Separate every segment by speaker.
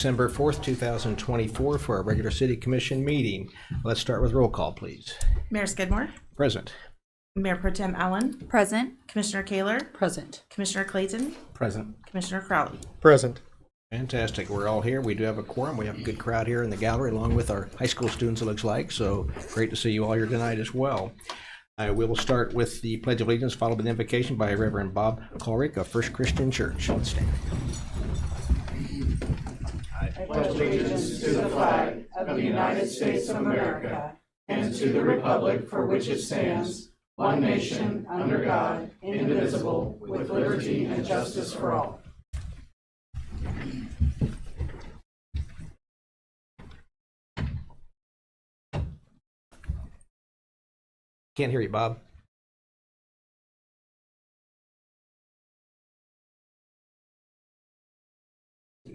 Speaker 1: December 4th, 2024 for our regular City Commission meeting. Let's start with roll call, please.
Speaker 2: Mayor Skidmore.
Speaker 1: Present.
Speaker 2: Mayor Pro Tem Allen.
Speaker 3: Present.
Speaker 2: Commissioner Kaler.
Speaker 3: Present.
Speaker 2: Commissioner Clayton.
Speaker 1: Present.
Speaker 2: Commissioner Crowley.
Speaker 4: Present.
Speaker 1: Fantastic. We're all here. We do have a quorum. We have a good crowd here in the gallery along with our high school students, it looks like. So great to see you all here tonight as well. We will start with the Pledge of Allegiance, followed by the invocation by Reverend Bob Colrick of First Christian Church. Let's stand.
Speaker 5: I pledge allegiance to the flag of the United States of America and to the republic for which it stands, one nation, under God, indivisible, with liberty and justice for all.
Speaker 1: Can't hear you, Bob.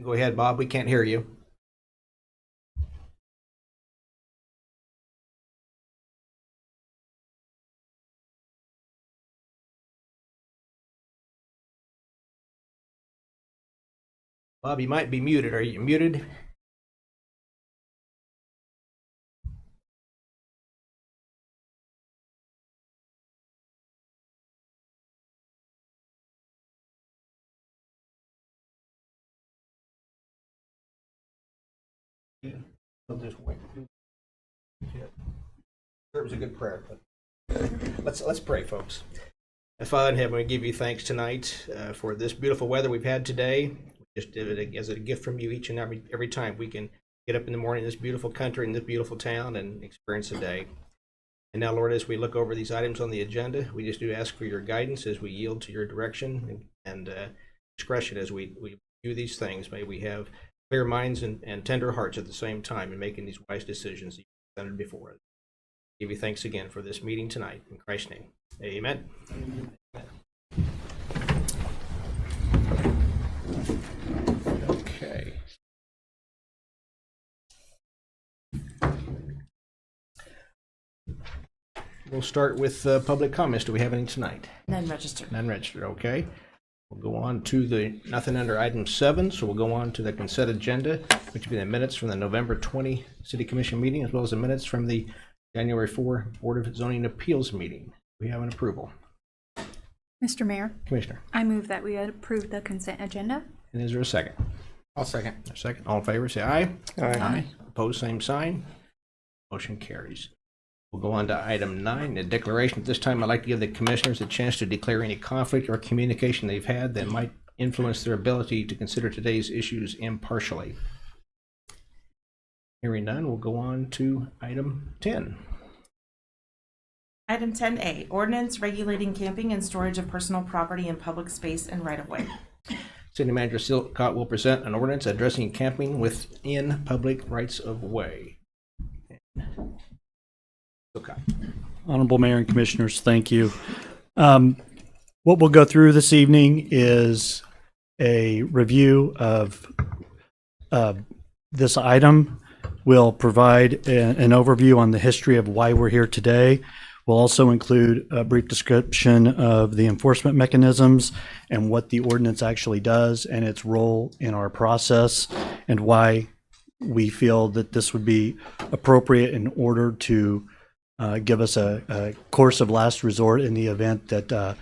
Speaker 1: Go ahead, Bob. We can't hear you. Bob, you might be muted. Are you muted? I'll just wait. It was a good prayer, but let's pray, folks. Father in heaven, we give you thanks tonight for this beautiful weather we've had today. We just did it as a gift from you each and every time we can get up in the morning in this beautiful country, in this beautiful town, and experience the day. And now, Lord, as we look over these items on the agenda, we just do ask for your guidance as we yield to your direction and discretion as we do these things. May we have clear minds and tender hearts at the same time in making these wise decisions that you presented before us. Give you thanks again for this meeting tonight. In Christ's name, amen. Okay. We'll start with public comments. Do we have any tonight?
Speaker 2: None registered.
Speaker 1: None registered, okay. We'll go on to the nothing under item 7, so we'll go on to the consent agenda, which will be the minutes from the November 20 City Commission meeting, as well as the minutes from the January 4 Board of Zoning Appeals meeting. We have an approval.
Speaker 3: Mr. Mayor,
Speaker 1: Commissioner.
Speaker 3: I move that we approve the consent agenda.
Speaker 1: And is there a second?
Speaker 4: I'll second.
Speaker 1: A second. All in favor, say aye.
Speaker 4: Aye.
Speaker 1: Opposed, same sign. Motion carries. We'll go on to item 9, the declaration. At this time, I'd like to give the commissioners a chance to declare any conflict or communication they've had that might influence their ability to consider today's issues impartially. Hearing none, we'll go on to item 10.
Speaker 2: Item 10A, ordinance regulating camping and storage of personal property in public space and right-of-way.
Speaker 1: City Manager Silcott will present an ordinance addressing camping within public rights of way. Silcott.
Speaker 6: Honorable Mayor and Commissioners, thank you. What we'll go through this evening is a review of this item. We'll provide an overview on the history of why we're here today. We'll also include a brief description of the enforcement mechanisms and what the ordinance actually does and its role in our process, and why we feel that this would be appropriate in order to give us a course of last resort in the event that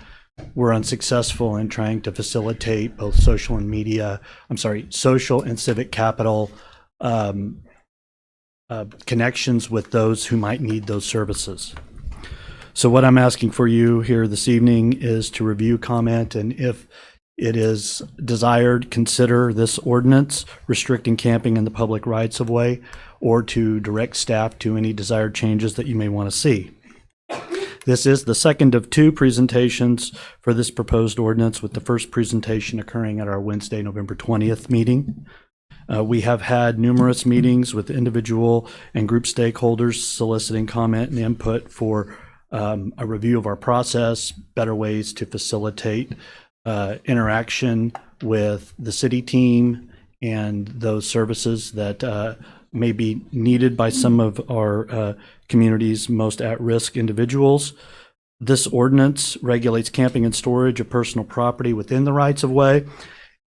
Speaker 6: we're unsuccessful in trying to facilitate both social and civic capital connections with those who might need those services. So what I'm asking for you here this evening is to review, comment, and if it is desired, consider this ordinance restricting camping in the public rights of way, or to direct staff to any desired changes that you may want to see. This is the second of 2 presentations for this proposed ordinance, with the first presentation occurring at our Wednesday, November 20th meeting. We have had numerous meetings with individual and group stakeholders soliciting comment and input for a review of our process, better ways to facilitate interaction with the city team and those services that may be needed by some of our community's most at-risk individuals. This ordinance regulates camping and storage of personal property within the rights of way.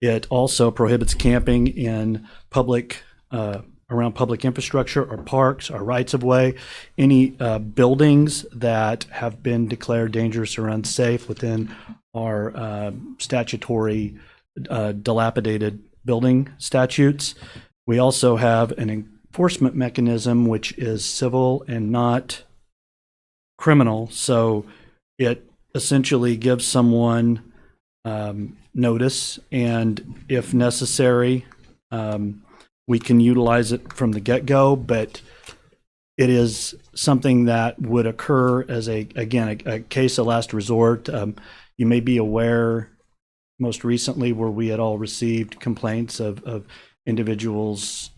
Speaker 6: It also prohibits camping in public, around public infrastructure or parks or rights of way, any buildings that have been declared dangerous or unsafe within our statutory dilapidated building statutes. We also have an enforcement mechanism which is civil and not criminal. So it essentially gives someone notice, and if necessary, we can utilize it from the get-go, but it is something that would occur as a case of last resort. You may be aware most recently where we had all received complaints of individuals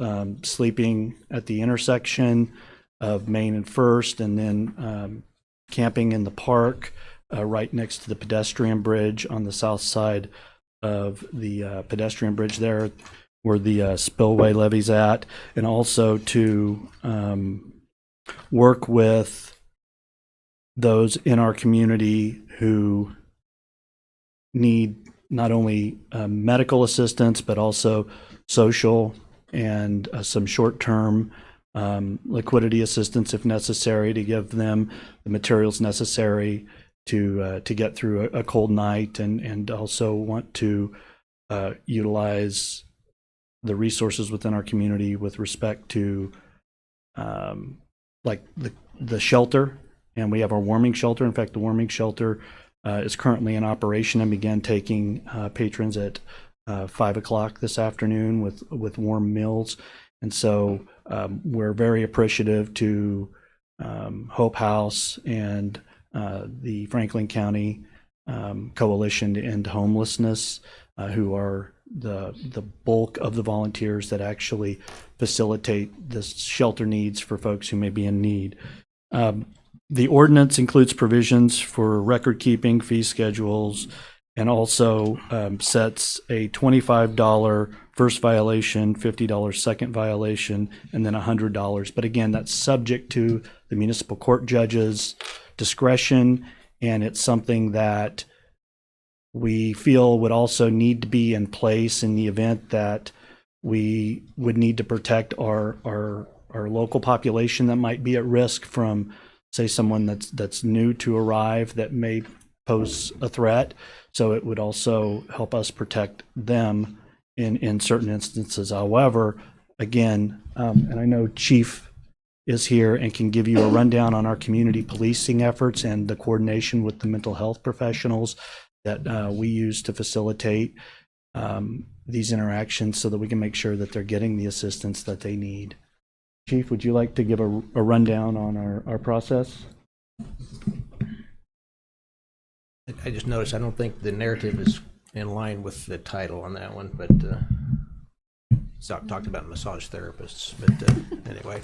Speaker 6: sleeping at the intersection of Main and First, and then camping in the park right next to the pedestrian bridge on the south side of the pedestrian bridge there where the spillway levee's at, and also to work with those in our community who need not only medical assistance, but also social and some short-term liquidity assistance if necessary, to give them the materials necessary to get through a cold night, and also want to utilize the resources within our community with respect to like the shelter. And we have our warming shelter. In fact, the warming shelter is currently in operation and began taking patrons at 5 o'clock this afternoon with warm meals. And so we're very appreciative to Hope House and the Franklin County Coalition to End Homelessness, who are the bulk of the volunteers that actually facilitate the shelter needs for folks who may be in need. The ordinance includes provisions for record keeping, fee schedules, and also sets a $25 first violation, $50 second violation, and then $100. But again, that's subject to the municipal court judge's discretion, and it's something that we feel would also need to be in place in the event that we would need to protect our local population that might be at risk from, say, someone that's new to arrive that may pose a threat. So it would also help us protect them in certain instances. However, again, and I know Chief is here and can give you a rundown on our community policing efforts and the coordination with the mental health professionals that we use to facilitate these interactions so that we can make sure that they're getting the assistance that they need. Chief, would you like to give a rundown on our process?
Speaker 1: I just noticed I don't think the narrative is in line with the title on that one, but talked about massage therapists, but anyway,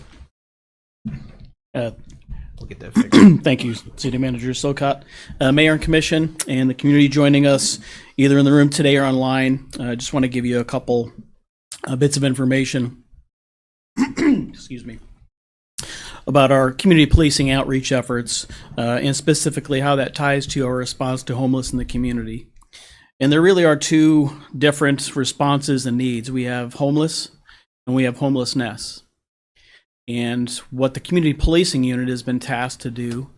Speaker 1: we'll get that fixed.
Speaker 4: Thank you, City Manager Sokot, Mayor and Commission, and the community joining us either in the room today or online. I just want to give you a couple bits of information excuse me, about our community policing outreach efforts, and specifically how that ties to our response to homeless in the community. And there really are two different responses and needs. We have homeless and we have homelessness. And what the community policing unit has been tasked to do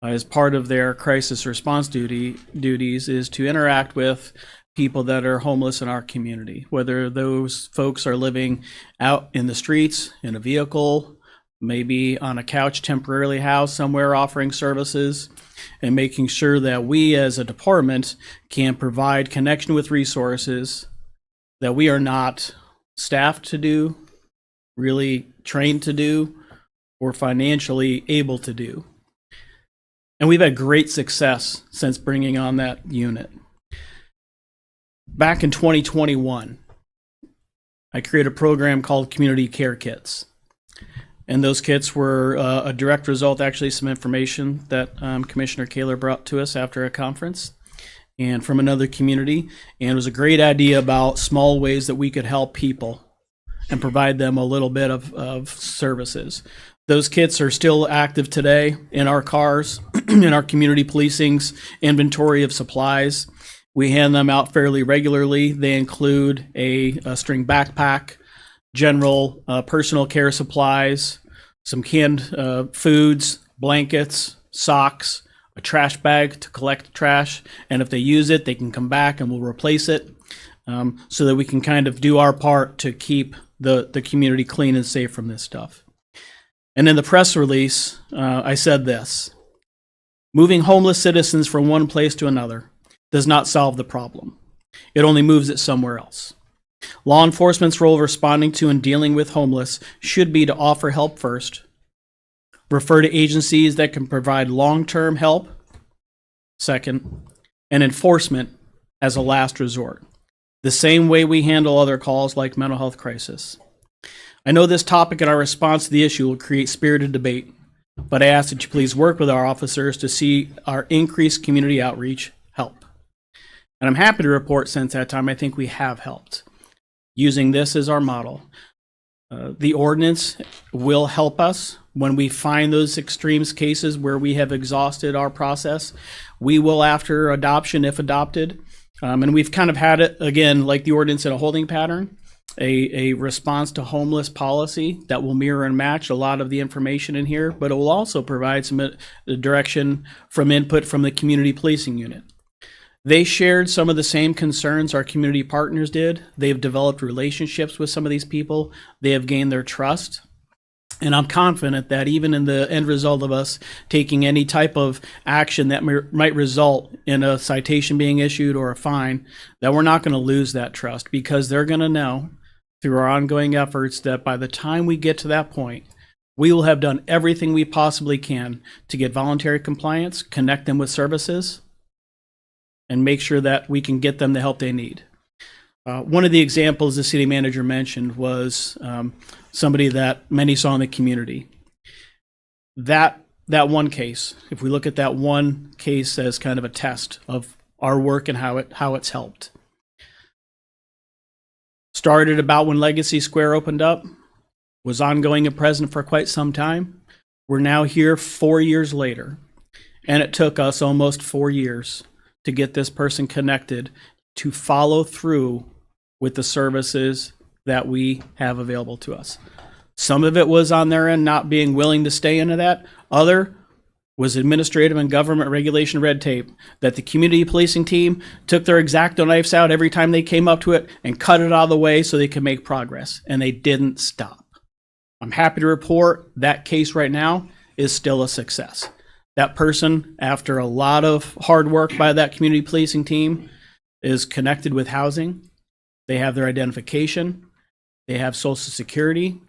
Speaker 4: as part of their crisis response duties is to interact with people that are homeless in our community, whether those folks are living out in the streets, in a vehicle, maybe on a couch temporarily housed somewhere offering services, and making sure that we as a department can provide connection with resources that we are not staffed to do, really trained to do, or financially able to do. And we've had great success since bringing on that unit. Back in 2021, I created a program called Community Care Kits. And those kits were a direct result, actually, some information that Commissioner Kaler brought to us after a conference and from another community. And it was a great idea about small ways that we could help people and provide them a little bit of services. Those kits are still active today in our cars, in our community policing's inventory of supplies. We hand them out fairly regularly. They include a string backpack, general personal care supplies, some canned foods, blankets, socks, a trash bag to collect trash, and if they use it, they can come back and we'll replace it, so that we can kind of do our part to keep the community clean and safe from this stuff. And in the press release, I said this: moving homeless citizens from one place to another does not solve the problem. It only moves it somewhere else. Law enforcement's role of responding to and dealing with homeless should be to offer help first, refer to agencies that can provide long-term help second, and enforcement as a last resort, the same way we handle other calls like mental health crisis. I know this topic and our response to the issue will create spirited debate, but I ask that you please work with our officers to see our increased community outreach help. And I'm happy to report since that time, I think we have helped. Using this as our model. The ordinance will help us when we find those extremes cases where we have exhausted our process. We will, after adoption, if adopted, and we've kind of had it, again, like the ordinance in a holding pattern, a response to homeless policy that will mirror and match a lot of the information in here, but it will also provide some direction from input from the community policing unit. They shared some of the same concerns our community partners did. They've developed relationships with some of these people. They have gained their trust. And I'm confident that even in the end result of us taking any type of action that might result in a citation being issued or a fine, that we're not going to lose that trust, because they're going to know through our ongoing efforts that by the time we get to that point, we will have done everything we possibly can to get voluntary compliance, connect them with services, and make sure that we can get them the help they need. One of the examples the city manager mentioned was somebody that many saw in the community. That one case, if we look at that one case as kind of a test of our work and how it's helped. Started about when Legacy Square opened up, was ongoing and present for quite some time. We're now here 4 years later, and it took us almost 4 years to get this person connected to follow through with the services that we have available to us. Some of it was on their end not being willing to stay into that. Other was administrative and government regulation red tape that the community policing team took their X-Acto knives out every time they came up to it and cut it out of the way so they could make progress, and they didn't stop. I'm happy to report that case right now is still a success. That person, after a lot of hard work by that community policing team, is connected with housing. They have their identification. They have Social Security.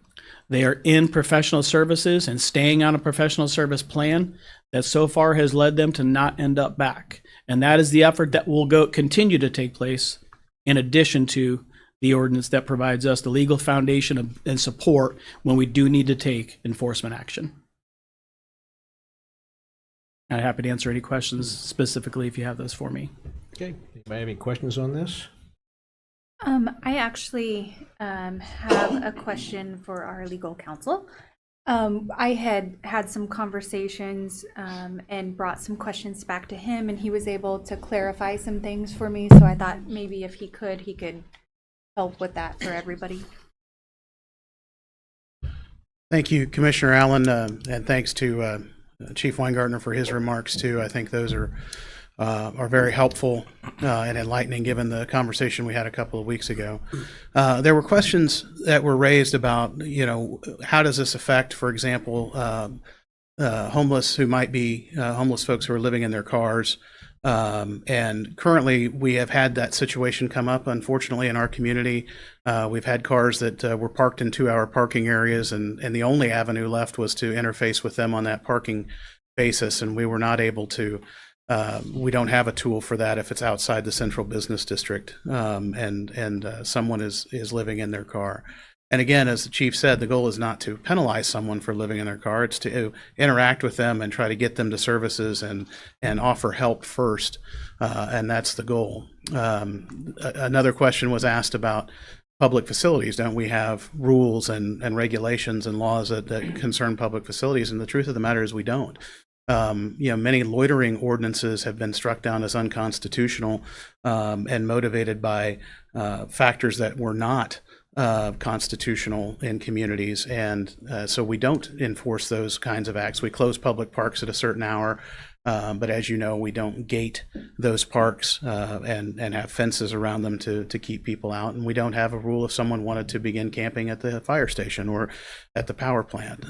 Speaker 4: They are in professional services and staying on a professional service plan that so far has led them to not end up back. And that is the effort that will continue to take place in addition to the ordinance that provides us the legal foundation and support when we do need to take enforcement action. I'm happy to answer any questions specifically if you have those for me.
Speaker 1: Okay. Anybody have any questions on this?
Speaker 3: I actually have a question for our legal counsel. I had some conversations and brought some questions back to him, and he was able to clarify some things for me. So I thought maybe if he could help with that for everybody.
Speaker 7: Thank you, Commissioner Allen, and thanks to Chief Weingartner for his remarks too. I think those are very helpful and enlightening given the conversation we had a couple of weeks ago. There were questions that were raised about, how does this affect, for example, homeless who might be homeless folks who are living in their cars. And currently we have had that situation come up, unfortunately, in our community. We've had cars that were parked in 2-hour parking areas, and the only avenue left was to interface with them on that parking basis, and we were not able to. We don't have a tool for that if it's outside the central business district, and someone is living in their car. And again, as the chief said, the goal is not to penalize someone for living in their car. It's to interact with them and try to get them to services and offer help first. And that's the goal. Another question was asked about public facilities. Don't we have rules and regulations and laws that concern public facilities? And the truth of the matter is we don't. Many loitering ordinances have been struck down as unconstitutional and motivated by factors that were not constitutional in communities. And so we don't enforce those kinds of acts. We close public parks at a certain hour. But as you know, we don't gate those parks and have fences around them to keep people out. And we don't have a rule if someone wanted to begin camping at the fire station or at the power plant.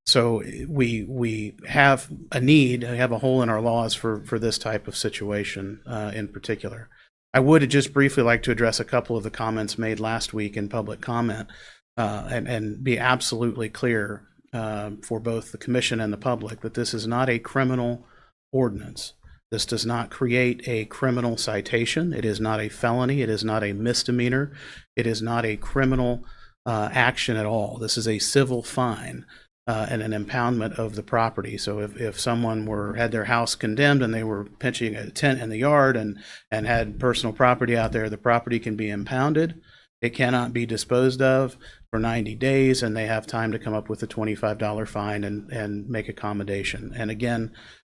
Speaker 7: So we have a need, we have a hole in our laws for this type of situation in particular. I would just briefly like to address a couple of the comments made last week in public comment and be absolutely clear for both the commission and the public that this is not a criminal ordinance. This does not create a criminal citation. It is not a felony. It is not a misdemeanor. It is not a criminal action at all. This is a civil fine and an impoundment of the property. So if someone had their house condemned and they were pitching a tent in the yard and had personal property out there, the property can be impounded. It cannot be disposed of for 90 days, and they have time to come up with a $25 fine and make accommodation. And again,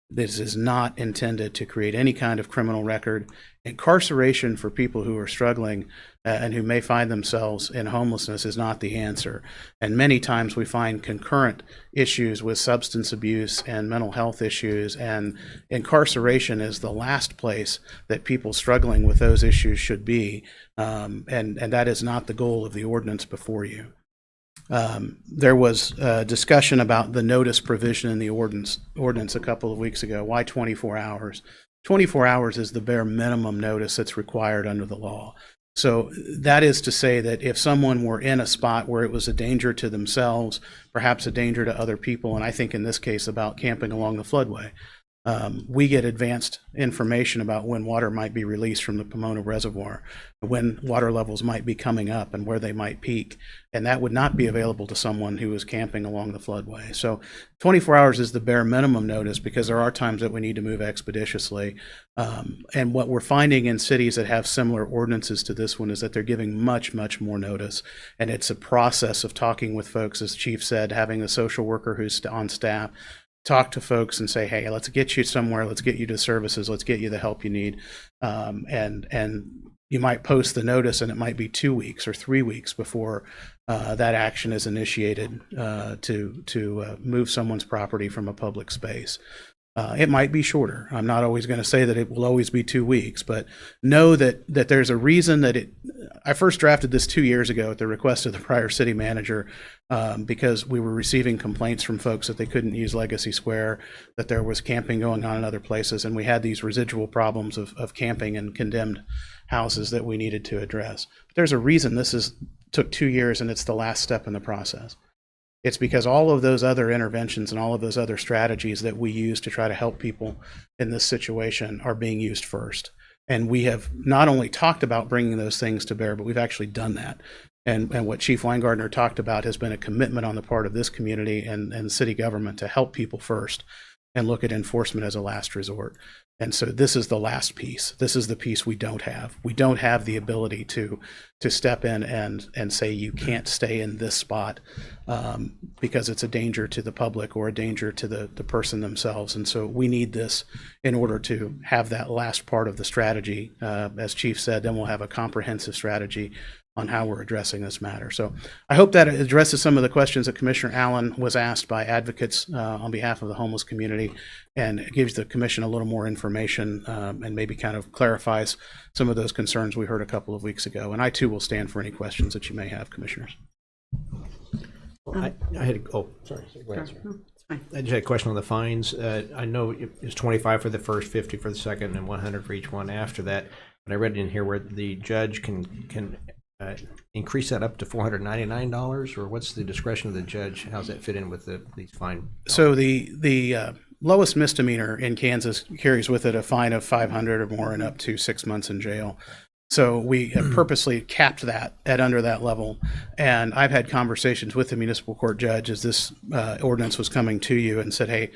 Speaker 7: this is not intended to create any kind of criminal record. Incarceration for people who are struggling and who may find themselves in homelessness is not the answer. And many times we find concurrent issues with substance abuse and mental health issues, and incarceration is the last place that people struggling with those issues should be. And that is not the goal of the ordinance before you. There was a discussion about the notice provision in the ordinance a couple of weeks ago. Why 24 hours? 24 hours is the bare minimum notice that's required under the law. So that is to say that if someone were in a spot where it was a danger to themselves, perhaps a danger to other people, and I think in this case about camping along the floodway, we get advanced information about when water might be released from the Pomona Reservoir, when water levels might be coming up and where they might peak. And that would not be available to someone who is camping along the floodway. So 24 hours is the bare minimum notice because there are times that we need to move expeditiously. And what we're finding in cities that have similar ordinances to this one is that they're giving much, much more notice. And it's a process of talking with folks, as Chief said, having a social worker who's on staff, talk to folks and say, hey, let's get you somewhere, let's get you to services, let's get you the help you need. And you might post the notice and it might be 2 weeks or 3 weeks before that action is initiated to move someone's property from a public space. It might be shorter. I'm not always going to say that it will always be 2 weeks, but know that there's a reason that I first drafted this 2 years ago at the request of the prior city manager because we were receiving complaints from folks that they couldn't use Legacy Square, that there was camping going on in other places, and we had these residual problems of camping in condemned houses that we needed to address. But there's a reason this took 2 years and it's the last step in the process. It's because all of those other interventions and all of those other strategies that we use to try to help people in this situation are being used first. And we have not only talked about bringing those things to bear, but we've actually done that. And what Chief Weingartner talked about has been a commitment on the part of this community and city government to help people first and look at enforcement as a last resort. And so this is the last piece. This is the piece we don't have. We don't have the ability to step in and say you can't stay in this spot because it's a danger to the public or a danger to the person themselves. And so we need this in order to have that last part of the strategy. As Chief said, then we'll have a comprehensive strategy on how we're addressing this matter. So I hope that addresses some of the questions that Commissioner Allen was asked by advocates on behalf of the homeless community, and it gives the commission a little more information and maybe kind of clarifies some of those concerns we heard a couple of weeks ago. And I too will stand for any questions that you may have, commissioners.
Speaker 1: Well, I had go ahead, sir. I just had a question on the fines. I know it's 25 for the first, 50 for the second, and 100 for each one after that. But I read in here where the judge can increase that up to $499, or what's the discretion of the judge? How's that fit in with these fine?
Speaker 7: So the lowest misdemeanor in Kansas carries with it a fine of $500 or more and up to 6 months in jail. So we have purposely capped that at under that level. And I've had conversations with the municipal court judge as this ordinance was coming to you and said, hey,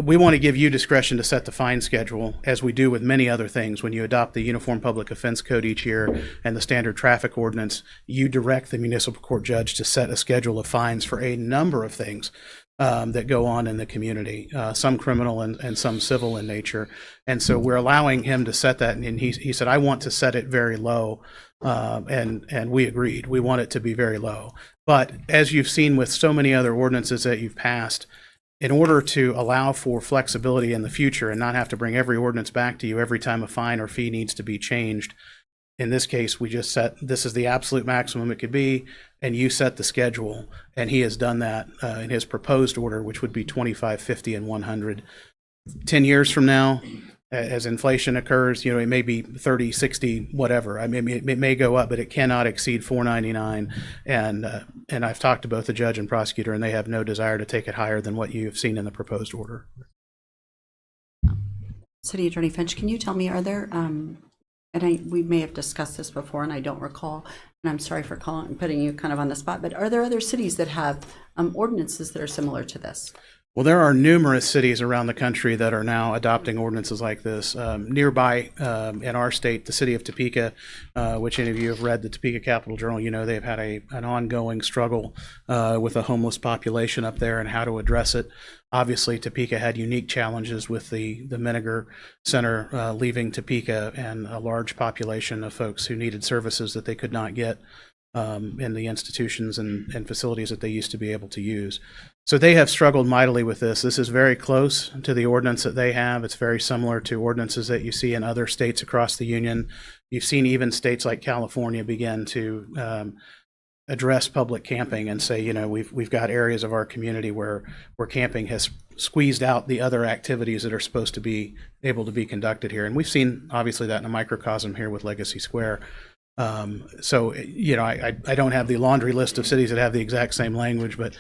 Speaker 7: we want to give you discretion to set the fine schedule, as we do with many other things. When you adopt the Uniform Public Offense Code each year and the Standard Traffic Ordinance, you direct the municipal court judge to set a schedule of fines for a number of things. that go on in the community, some criminal and some civil in nature. And so we're allowing him to set that. And he said, I want to set it very low. And we agreed. We want it to be very low. But as you've seen with so many other ordinances that you've passed, in order to allow for flexibility in the future and not have to bring every ordinance back to you every time a fine or fee needs to be changed, in this case, we just set, this is the absolute maximum it could be, and you set the schedule. And he has done that in his proposed order, which would be 25, 50, and 100. 10 years from now, as inflation occurs, it may be 30, 60, whatever. I mean, it may go up, but it cannot exceed $4.99. And I've talked to both the judge and prosecutor, and they have no desire to take it higher than what you've seen in the proposed order.
Speaker 8: City Attorney Finch, can you tell me, are there, we may have discussed this before and I don't recall, and I'm sorry for putting you kind of on the spot, but are there other cities that have ordinances that are similar to this?
Speaker 7: Well, there are numerous cities around the country that are now adopting ordinances like this. Nearby in our state, the city of Topeka, which any of you have read the Topeka Capital Journal, they've had an ongoing struggle with a homeless population up there and how to address it. Obviously, Topeka had unique challenges with the Menninger Center leaving Topeka and a large population of folks who needed services that they could not get in the institutions and facilities that they used to be able to use. So they have struggled mightily with this. This is very close to the ordinance that they have. It's very similar to ordinances that you see in other states across the union. You've seen even states like California begin to address public camping and say, we've got areas of our community where camping has squeezed out the other activities that are supposed to be able to be conducted here. And we've seen obviously that in a microcosm here with Legacy Square. So, I don't have the laundry list of cities that have the exact same language, but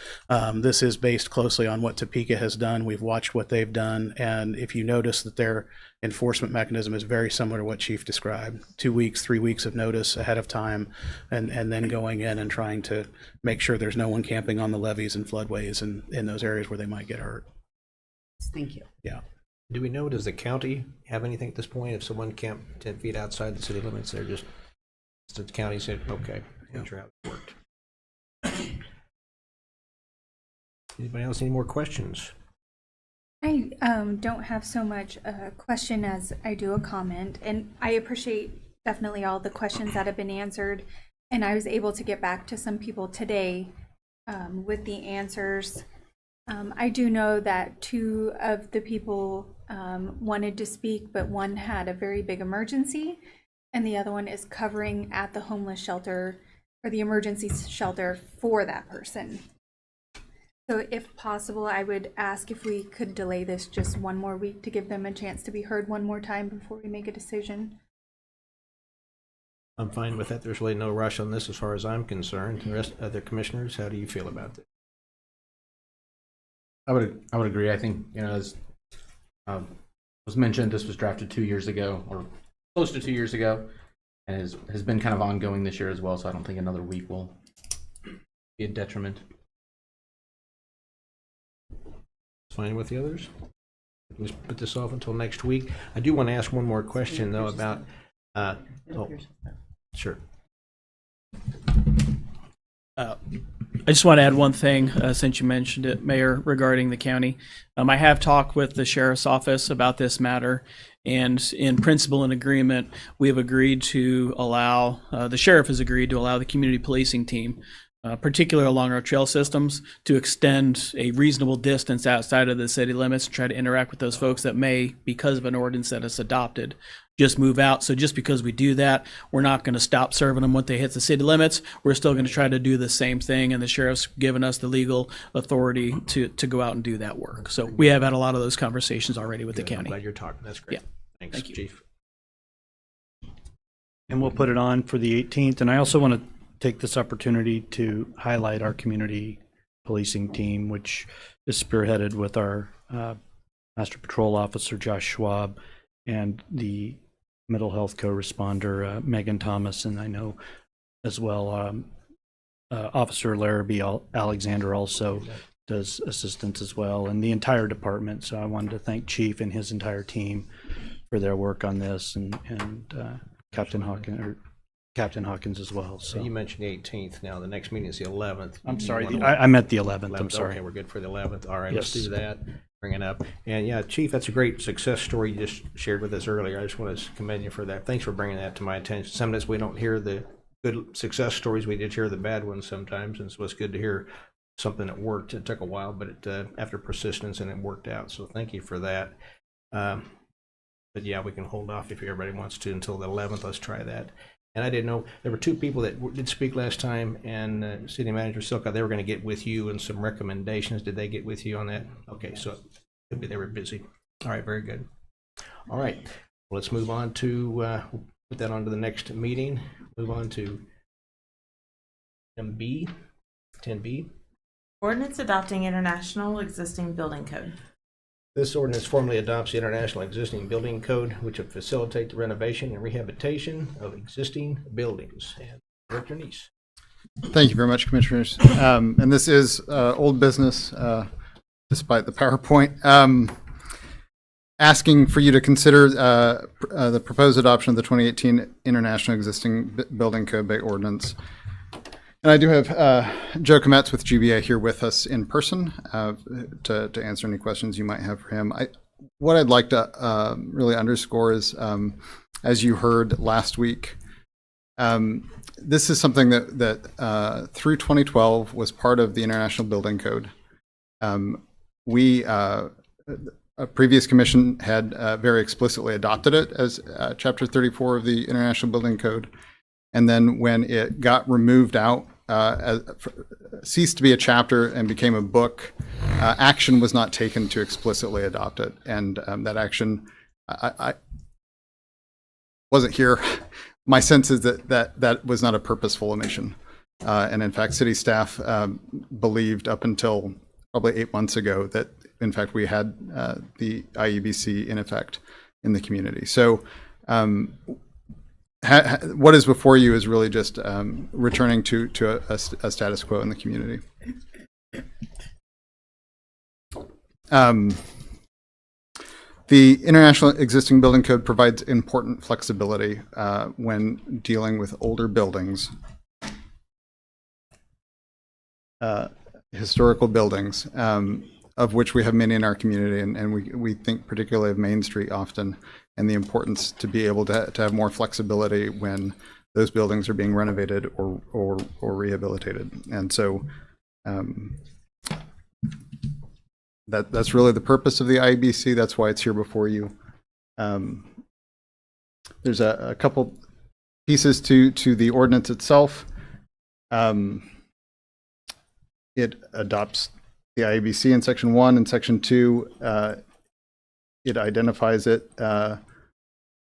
Speaker 7: this is based closely on what Topeka has done. We've watched what they've done. And if you notice that their enforcement mechanism is very similar to what Chief described, 2 weeks, 3 weeks of notice ahead of time, and then going in and trying to make sure there's no one camping on the levees and floodways and in those areas where they might get hurt.
Speaker 8: Thank you.
Speaker 7: Yeah.
Speaker 1: Do we know, does the county have anything at this point? If someone camped 10 feet outside the city limits, they're just, the county said, okay, I'm sure how it worked. Anybody else any more questions?
Speaker 3: I don't have so much a question as I do a comment, and I appreciate definitely all the questions that have been answered, and I was able to get back to some people today with the answers. I do know that 2 of the people wanted to speak, but one had a very big emergency, and the other one is covering at the homeless shelter or the emergency shelter for that person. So if possible, I would ask if we could delay this just 1 more week to give them a chance to be heard 1 more time before we make a decision.
Speaker 1: I'm fine with that. There's really no rush on this as far as I'm concerned. The rest of the commissioners, how do you feel about this?
Speaker 9: I would agree. I think, as was mentioned, this was drafted 2 years ago, or close to 2 years ago, and has been kind of ongoing this year as well. So I don't think another week will be a detriment.
Speaker 1: Fine with the others? Let's put this off until next week. I do want to ask one more question though about. Sure.
Speaker 4: I just want to add one thing, since you mentioned it, Mayor, regarding the county. I have talked with the Sheriff's Office about this matter, and in principle and agreement, we have agreed to allow, the Sheriff has agreed to allow the community policing team, particularly along our trail systems, to extend a reasonable distance outside of the city limits and try to interact with those folks that may, because of an ordinance that is adopted, just move out. So just because we do that, we're not going to stop serving them when they hit the city limits. We're still going to try to do the same thing, and the sheriff's given us the legal authority to go out and do that work. So we have had a lot of those conversations already with the
Speaker 1: Good. I'm
Speaker 4: county.
Speaker 1: glad you're talking. That's great.
Speaker 4: Yeah.
Speaker 1: Thanks,
Speaker 4: Thank you.
Speaker 1: Chief.
Speaker 6: And we'll put it on for the 18th. And I also want to take this opportunity to highlight our community policing team, which is spearheaded with our Master Patrol Officer, Josh Schwab, and the mental health co-responder, Megan Thomas, and I know as well Officer Larrabee Alexander also does assistance as well, and the entire department. So I wanted to thank Chief and his entire team for their work on this, and Captain Captain Hawkins as well.
Speaker 1: So
Speaker 6: So
Speaker 1: you mentioned the 18th. Now, the next meeting is the 11th.
Speaker 6: I'm sorry,
Speaker 1: You wanna-
Speaker 6: I meant the 11th. I'm
Speaker 1: 11th.
Speaker 6: sorry.
Speaker 1: Okay, we're good for the 11th. All right, let's
Speaker 6: Yes.
Speaker 1: do that. Bring it up. And yeah, Chief, that's a great success story you just shared with us earlier. I just want to commend you for that. Thanks for bringing that to my attention. Sometimes we don't hear the good success stories. We did hear the bad ones sometimes, and so it's good to hear something that worked. It took a while, but after persistence, and it worked out. So thank you for that. But yeah, we can hold off if everybody wants to until the 11th. Let's try that. And I didn't know, there were two people that did speak last time, and City Manager Silka, they were going to get with you and some recommendations. Did they get with you on that? Okay, so could be they were busy. All right, very good. All right, well, let's move on to, we'll put that on to the next meeting. Move on to 10B.
Speaker 2: Ordinance adopting international existing building code.
Speaker 1: This ordinance formally adopts the International Existing Building Code, which will facilitate the renovation and rehabilitation of existing buildings. And Director Neese.
Speaker 10: Thank you very much, Commissioners. And this is old business, despite the PowerPoint. Asking for you to consider the proposed adoption of the 2018 International Existing Building Code by ordinance. And I do have Joe Kometz with GBA here with us in person to answer any questions you might have for him. What I'd like to really underscore is, as you heard last week, this is something that through 2012 was part of the International Building Code. A previous commission had very explicitly adopted it as Chapter 34 of the International Building Code. And then when it got removed out, ceased to be a chapter and became a book, action was not taken to explicitly adopt it. And that action, I wasn't here. My sense is that was not a purposeful omission. And in fact, city staff believed up until probably 8 months ago that, in fact, we had the IEBC in effect in the community. So what is before you is really just returning to a status quo in the community. The International Existing Building Code provides important flexibility when dealing with older buildings, historical buildings, of which we have many in our community, and we think particularly of Main Street often, and the importance to be able to have more flexibility when those buildings are being renovated or rehabilitated. And so that's really the purpose of the IEBC. That's why it's here before you. There's a couple pieces to the ordinance itself. It adopts the IEBC in Section 1 and Section 2. It identifies it,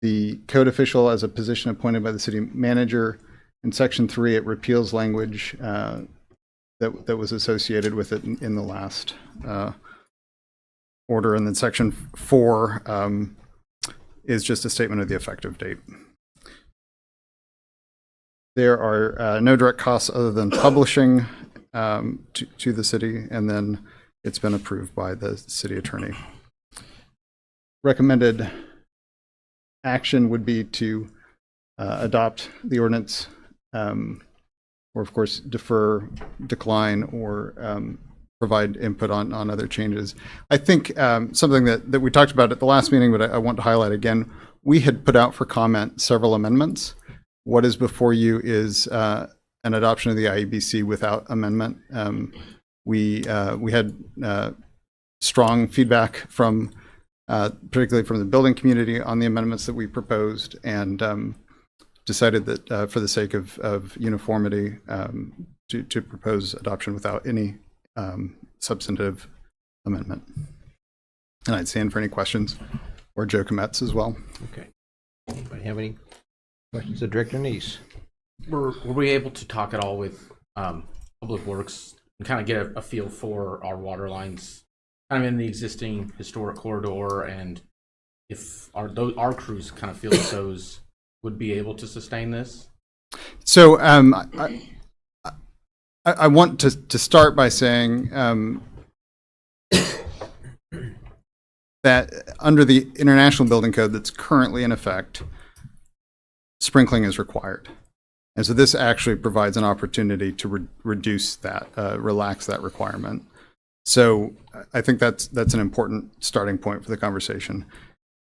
Speaker 10: the code official as a position appointed by the city manager. In Section 3, it repeals language that was associated with it in the last order. And then Section 4 is just a statement of the effective date. There are no direct costs other than publishing to the city, and then it's been approved by the city attorney. Recommended action would be to adopt the ordinance, or of course defer, decline, or provide input on other changes. I think something that we talked about at the last meeting, but I want to highlight again, we had put out for comment several amendments. What is before you is an adoption of the IEBC without amendment. We had strong feedback from particularly from the building community on the amendments that we proposed, and decided that for the sake of uniformity to propose adoption without any substantive amendment. And I'd stand for any questions, or Joe Kometz as well.
Speaker 1: Okay. Anybody have any questions of Director Neese?
Speaker 9: Were we able to talk at all with Public Works and kind of get a feel for our water lines kind of in the existing historic corridor, and if our crews kind of feel that those would be able to sustain this?
Speaker 10: So I want to start by saying that under the International Building Code that's currently in effect, sprinkling is required. And so this actually provides an opportunity to reduce that, relax that requirement. So I think that's an important starting point for the conversation.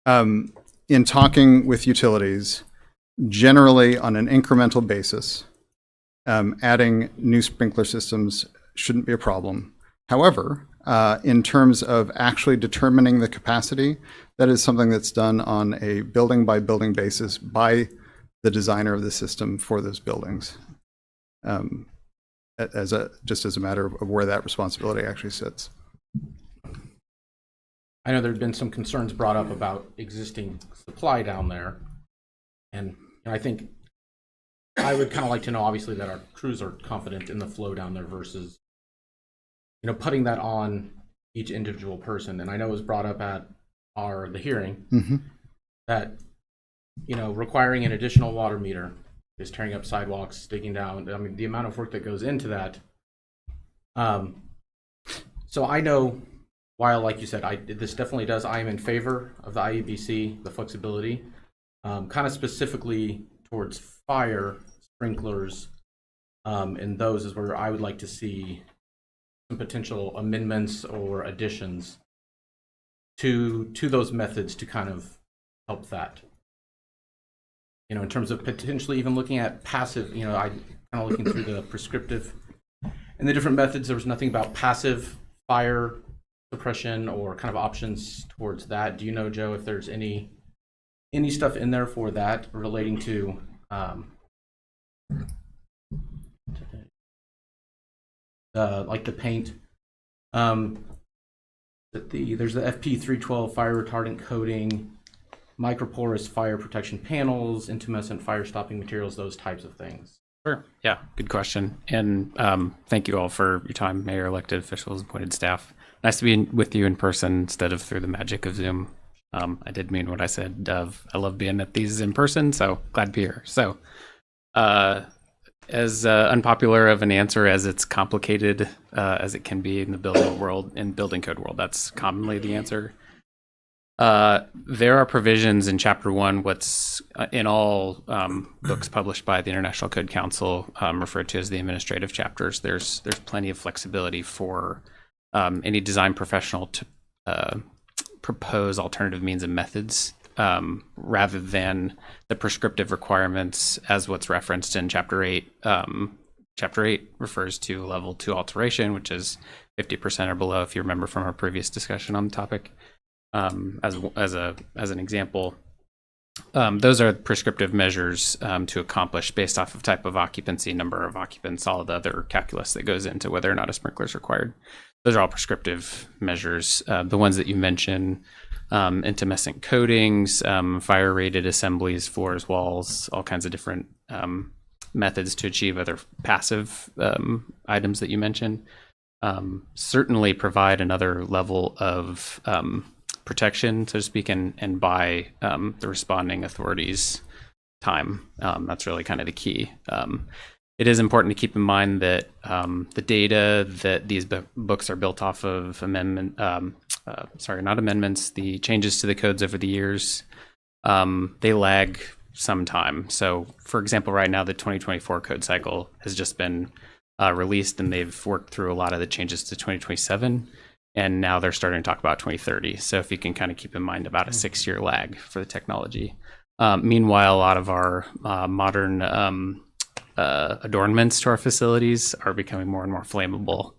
Speaker 10: In talking with utilities, generally on an incremental basis, adding new sprinkler systems shouldn't be a problem. However, in terms of actually determining the capacity, that is something that's done on a building by building basis by the designer of the system for those buildings, just as a matter of where that responsibility actually sits.
Speaker 9: I know there have been some concerns brought up about existing supply down there, and I think I would kind of like to know, obviously, that our crews are confident in the flow down there versus, putting that on each individual person. And I know it was brought up at the hearing that, requiring an additional water meter is tearing up sidewalks, digging down. I mean, the amount of work that goes into that. So I know, while, like you said, this definitely does, I am in favor of the IEBC, the flexibility, kind of specifically towards fire sprinklers, and those is where I would like to see some potential amendments or additions to those methods to kind of help that. In terms of potentially even looking at passive, I kind of looking through the prescriptive and the different methods, there was nothing about passive fire suppression or kind of options towards that. Do you know, Joe, if there's any stuff in there for that relating to like the paint? There's the FP312 fire retardant coating, microporous fire protection panels, intumescent fire stopping materials, those types of things.
Speaker 11: Sure. Yeah, good question. And thank you all for your time, Mayor, elected officials, appointed staff. Nice to be with you in person instead of through the magic of Zoom. I did mean what I said. I love being at these in person, so glad to be here. So as unpopular of an answer as it's complicated as it can be in the building world, in building code world, that's commonly the answer. There are provisions in Chapter 1, what's in all books published by the International Code Council, referred to as the administrative chapters. There's plenty of flexibility for any design professional to propose alternative means and methods rather than the prescriptive requirements as what's referenced in Chapter 8. Chapter 8 refers to level 2 alteration, which is 50% or below, if you remember from our previous discussion on the topic. As an example, those are prescriptive measures to accomplish based off of type of occupancy, number of occupants, all of the other calculus that goes into whether or not a sprinkler is required. Those are all prescriptive measures. The ones that you mentioned, intumescent coatings, fire rated assemblies, floors, walls, all kinds of different methods to achieve other passive items that you mentioned, certainly provide another level of protection, so to speak, and by the responding authorities' time. That's really kind of the key. It is important to keep in mind that the data that these books are built off of the changes to the codes over the years, they lag some time. So, for example, right now, the 2024 code cycle has just been released, and they've worked through a lot of the changes to 2027. And now they're starting to talk about 2030. So if you can kind of keep in mind about a 6-year lag for the technology. Meanwhile, a lot of our modern adornments to our facilities are becoming more and more flammable.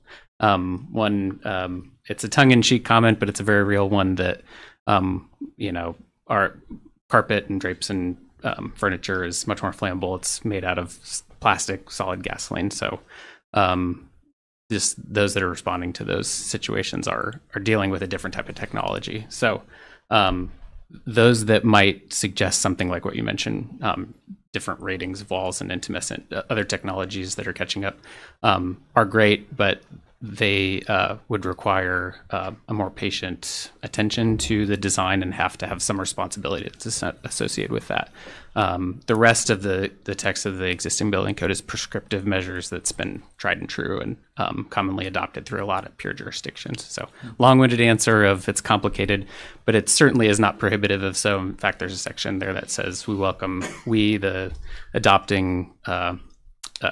Speaker 11: It's a tongue-in-cheek comment, but it's a very real one that, our carpet and drapes and furniture is much more flammable. It's made out of plastic, solid gasoline. So just those that are responding to those situations are dealing with a different type of technology. So those that might suggest something like what you mentioned, different ratings of walls and intumescent other technologies that are catching up, are great, but they would require a more patient attention to the design and have to have some responsibility that's associated with that. The rest of the text of the existing building code is prescriptive measures that's been tried and true and commonly adopted through a lot of pure jurisdictions. So long-winded answer of it's complicated, but it certainly is not prohibitive of so. In fact, there's a section there that says we, the adopting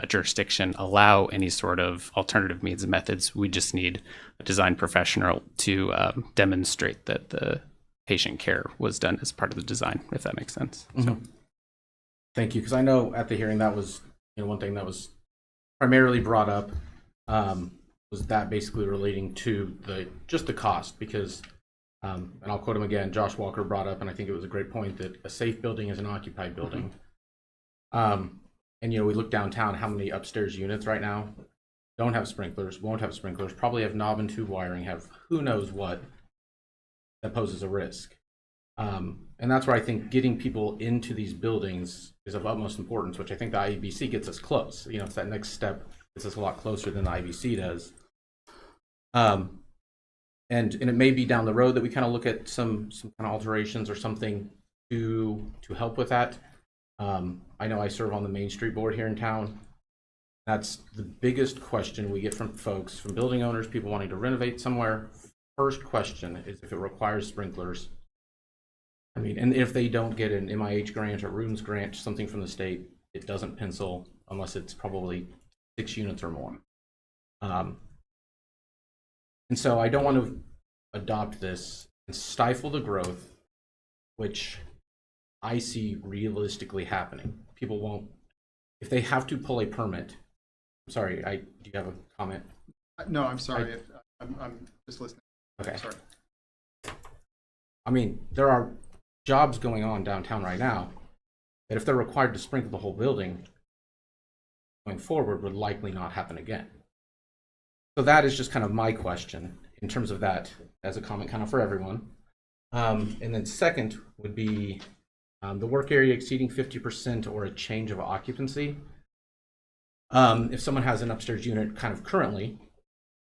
Speaker 11: jurisdiction, allow any sort of alternative means and methods. We just need a design professional to demonstrate that the patient care was done as part of the design, if that makes sense. So.
Speaker 9: Thank you, because I know at the hearing that was one thing that was primarily brought up was that basically relating to the cost, because and I'll quote him again, Josh Walker brought up, and I think it was a great point, that a safe building is an occupied building. And we look downtown, how many upstairs units right now don't have sprinklers, won't have sprinklers, probably have knob and tube wiring, have who knows what that poses a risk. And that's where I think getting people into these buildings is of utmost importance, which I think the IEBC gets us close. It's that next step gets us a lot closer than the IBC does. And it may be down the road that we kind of look at some kind of alterations or something to help with that. I know I serve on the Main Street board here in town. That's the biggest question we get from folks, from building owners, people wanting to renovate somewhere. First question is if it requires sprinklers. And if they don't get an MIH grant or rooms grant, something from the state, it doesn't pencil unless it's probably 6 units or more. And so I don't want to adopt this and stifle the growth, which I see realistically happening. People won't, if they have to pull a permit. I'm sorry, do you have a comment?
Speaker 10: No, I'm sorry. I'm just listening.
Speaker 9: Okay.
Speaker 10: Sorry.
Speaker 9: There are jobs going on downtown right now that if they're required to sprinkle the whole building, going forward would likely not happen again. So that is just kind of my question in terms of that as a comment kind of for everyone. And then second would be the work area exceeding 50% or a change of occupancy. If someone has an upstairs unit kind of currently,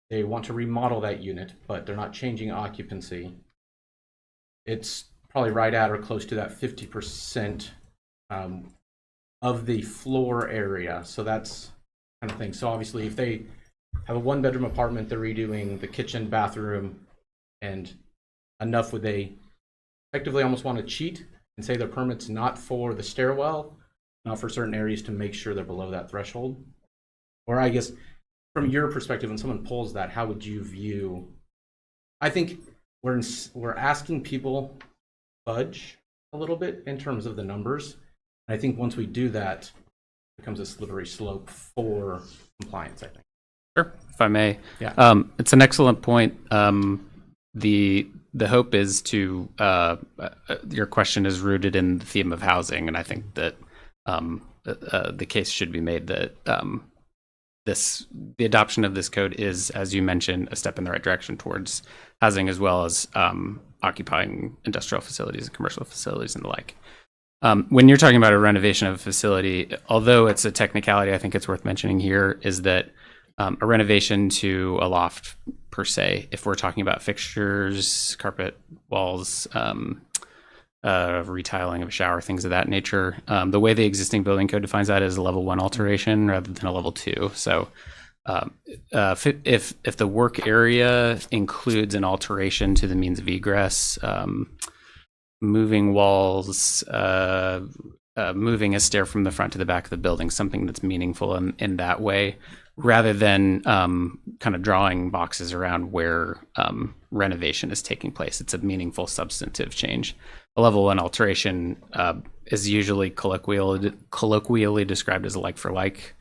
Speaker 9: they want to remodel that unit, but they're not changing occupancy, it's probably right at or close to that 50% of the floor area. So that's kind of thing. So obviously if they have a 1-bedroom apartment, they're redoing the kitchen, bathroom, and enough, would they effectively almost want to cheat and say their permit's not for the stairwell, not for certain areas, to make sure they're below that threshold? Or I guess from your perspective, when someone pulls that, how would you view? I think we're asking people fudge a little bit in terms of the numbers. And I think once we do that, it becomes a slippery slope for compliance, I think.
Speaker 11: Sure, if I may.
Speaker 9: Yeah.
Speaker 11: It's an excellent point. The hope is to your question is rooted in the theme of housing, and I think that the case should be made that the adoption of this code is, as you mentioned, a step in the right direction towards housing, as well as occupying industrial facilities and commercial facilities and the like. When you're talking about a renovation of a facility, although it's a technicality, I think it's worth mentioning here is that a renovation to a loft per se, if we're talking about fixtures, carpet, walls, retiling of a shower, things of that nature, the way the existing building code defines that is a level 1 alteration rather than a level 2. So if the work area includes an alteration to the means of egress, moving walls, moving a stair from the front to the back of the building, something that's meaningful in that way, rather than kind of drawing boxes around where renovation is taking place. It's a meaningful substantive change. A level 1 alteration is usually colloquially described as a like for like,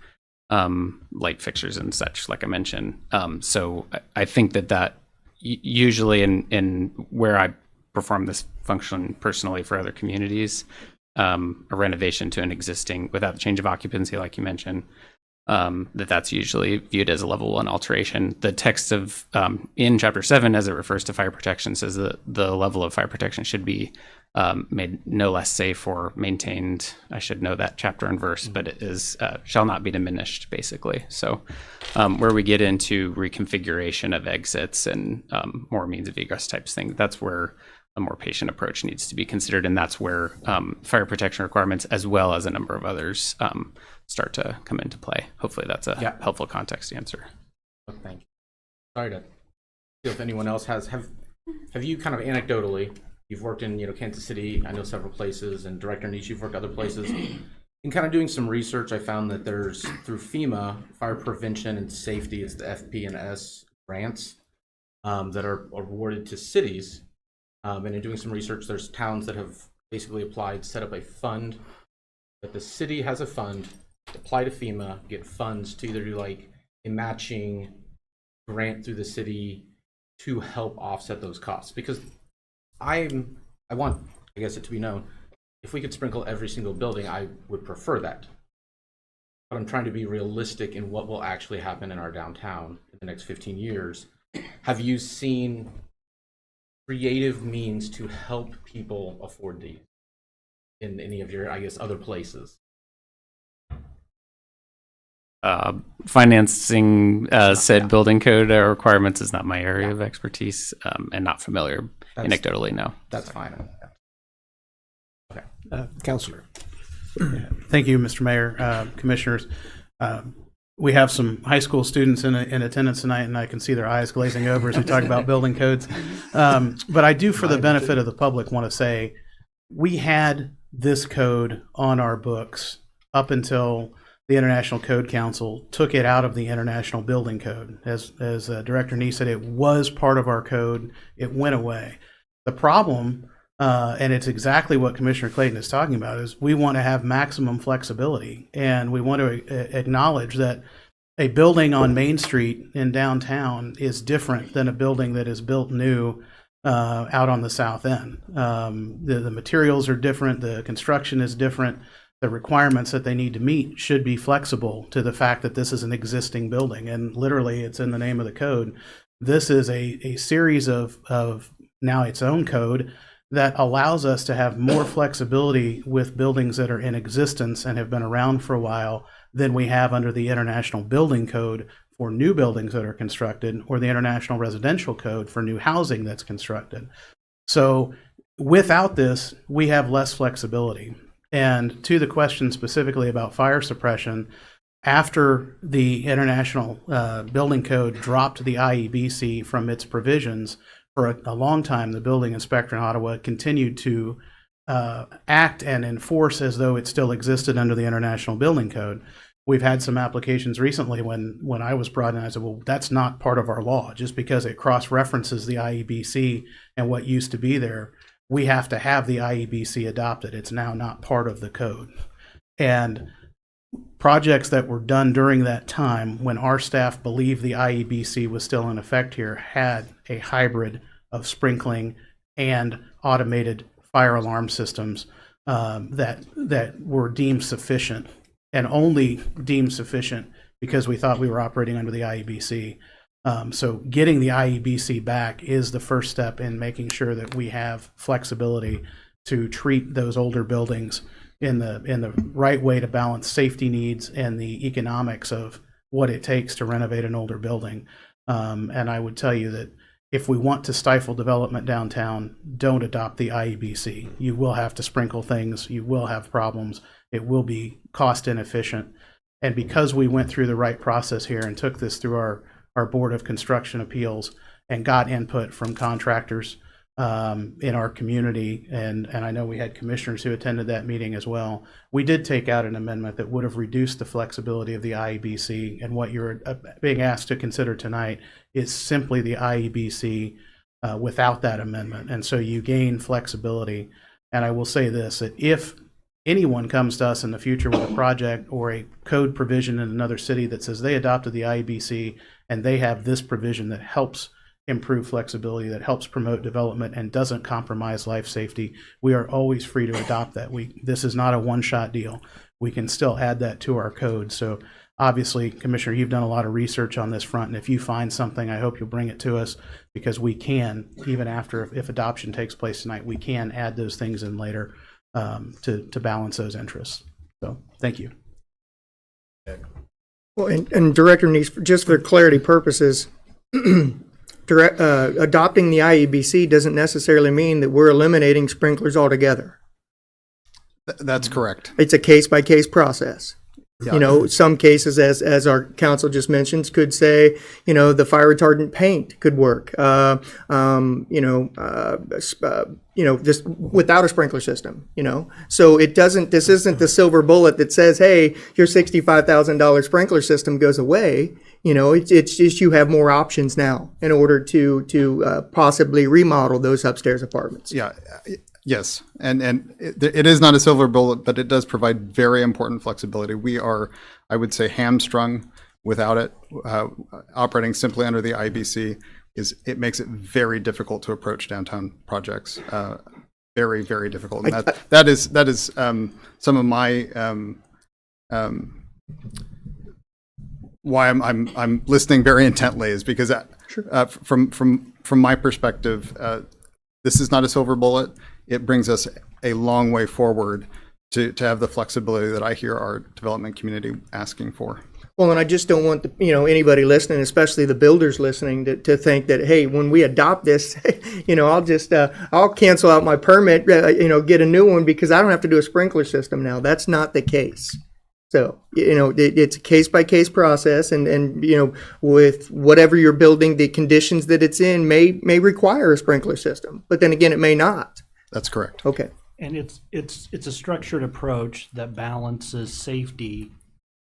Speaker 11: light fixtures and such, like I mentioned. So I think that usually in where I perform this function personally for other communities, a renovation to an existing without change of occupancy, like you mentioned, that's usually viewed as a level 1 alteration. The text of in Chapter 7, as it refers to fire protection, says that the level of fire protection should be made no less safe or maintained. I should know that chapter and verse, but it is shall not be diminished, basically. So where we get into reconfiguration of exits and more means of egress types things, that's where a more patient approach needs to be considered, and that's where fire protection requirements, as well as a number of others, start to come into play. Hopefully that's a helpful context answer.
Speaker 9: Oh, thank you. Sorry to see if anyone else has. Have you kind of anecdotally, you've worked in Kansas City, I know several places, and Director Niche, you've worked other places. In kind of doing some research, I found that there's, through FEMA, Fire Prevention and Safety, it's the FP&S grants that are awarded to cities. And in doing some research, there's towns that have basically applied, set up a fund, that the city has a fund, apply to FEMA, get funds to either do like a matching grant through the city to help offset those costs. Because I want, I guess, it to be known, if we could sprinkle every single building, I would prefer that. But I'm trying to be realistic in what will actually happen in our downtown in the next 15 years. Have you seen creative means to help people afford these in any of your, I guess, other places?
Speaker 11: Financing said building code requirements is not my area of expertise, and not familiar anecdotally, no.
Speaker 9: That's fine. Okay.
Speaker 1: Counselor.
Speaker 7: Thank you, Mr. Mayor, Commissioners. We have some high school students in attendance tonight, and I can see their eyes glazing over as we talk about building codes. But I do, for the benefit of the public, want to say we had this code on our books up until the International Code Council took it out of the International Building Code. As Director Nee said, it was part of our code. It went away. The problem, and it's exactly what Commissioner Clayton is talking about, is we want to have maximum flexibility, and we want to acknowledge that a building on Main Street in downtown is different than a building that is built new out on the south end. The materials are different, the construction is different, the requirements that they need to meet should be flexible to the fact that this is an existing building, and literally it's in the name of the code. This is a series of now its own code that allows us to have more flexibility with buildings that are in existence and have been around for a while than we have under the International Building Code for new buildings that are constructed, or the International Residential Code for new housing that's constructed. So without this, we have less flexibility. And to the question specifically about fire suppression, after the International Building Code dropped the IEBC from its provisions, for a long time, the building inspector in Ottawa continued to act and enforce as though it still existed under the International Building Code. We've had some applications recently when I was brought in, I said, well, that's not part of our law. Just because it cross-references the IEBC and what used to be there, we have to have the IEBC adopted. It's now not part of the code. And projects that were done during that time, when our staff believed the IEBC was still in effect here, had a hybrid of sprinkling and automated fire alarm systems that were deemed sufficient, and only deemed sufficient because we thought we were operating under the IEBC. So getting the IEBC back is the first step in making sure that we have flexibility to treat those older buildings in the right way to balance safety needs and the economics of what it takes to renovate an older building. And I would tell you that if we want to stifle development downtown, don't adopt the IEBC. You will have to sprinkle things. You will have problems. It will be cost inefficient. And because we went through the right process here and took this through our Board of Construction Appeals and got input from contractors in our community, and I know we had commissioners who attended that meeting as well, we did take out an amendment that would have reduced the flexibility of the IEBC. And what you're being asked to consider tonight is simply the IEBC without that amendment. And so you gain flexibility. And I will say this, that if anyone comes to us in the future with a project or a code provision in another city that says they adopted the IEBC and they have this provision that helps improve flexibility, that helps promote development and doesn't compromise life safety, we are always free to adopt that. This is not a one-shot deal. We can still add that to our code. So obviously, Commissioner, you've done a lot of research on this front, and if you find something, I hope you'll bring it to us, because we can, even after, if adoption takes place tonight, we can add those things in later to balance those interests. So, thank you.
Speaker 12: Well, and Director Neese, just for clarity purposes, adopting the IEBC doesn't necessarily mean that we're eliminating sprinklers altogether.
Speaker 10: That's correct.
Speaker 12: It's a case-by-case process.
Speaker 10: Yeah.
Speaker 12: You know, some cases, as our council just mentioned, could say, you know, the fire retardant paint could work. Just without a sprinkler system. You know, so it doesn't. This isn't the silver bullet that says, hey, your $65,000 sprinkler system goes away. You know, it's just you have more options now in order to possibly remodel those upstairs apartments.
Speaker 10: Yeah. Yes, and it is not a silver bullet, but it does provide very important flexibility. We are, I would say, hamstrung without it. Operating simply under the IBC it makes it very difficult to approach downtown projects. Very, very difficult. And that is some of my why I'm listening very intently, is because from my perspective, this is not a silver bullet. It brings us a long way forward to have the flexibility that I hear our development community asking for.
Speaker 12: Well, and I just don't want anybody listening, especially the builders listening, to think that, hey, when we adopt this, I'll cancel out my permit, get a new one because I don't have to do a sprinkler system now. That's not the case. So, it's a case-by-case process, and with whatever you're building, the conditions that it's in may require a sprinkler system, but then again, it may not.
Speaker 10: That's correct.
Speaker 12: Okay.
Speaker 4: And it's a structured approach that balances safety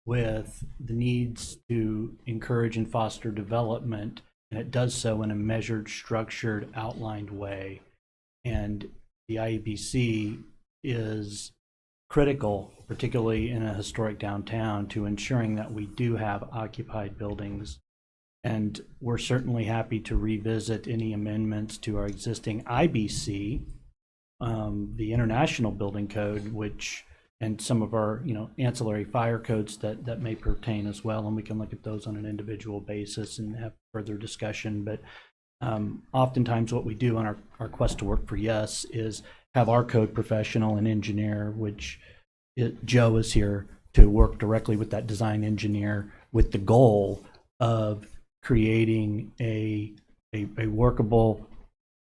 Speaker 4: with the needs to encourage and foster development, and it does so in a measured, structured, outlined way. And the IEBC is critical, particularly in a historic downtown, to ensuring that we do have occupied buildings. And we're certainly happy to revisit any amendments to our existing IBC, the International Building Code, and some of our ancillary fire codes that may pertain as well, and we can look at those on an individual basis and have further discussion. But oftentimes what we do on our quest to work for Yes is have our code professional and engineer, Joe is here to work directly with that design engineer with the goal of creating a workable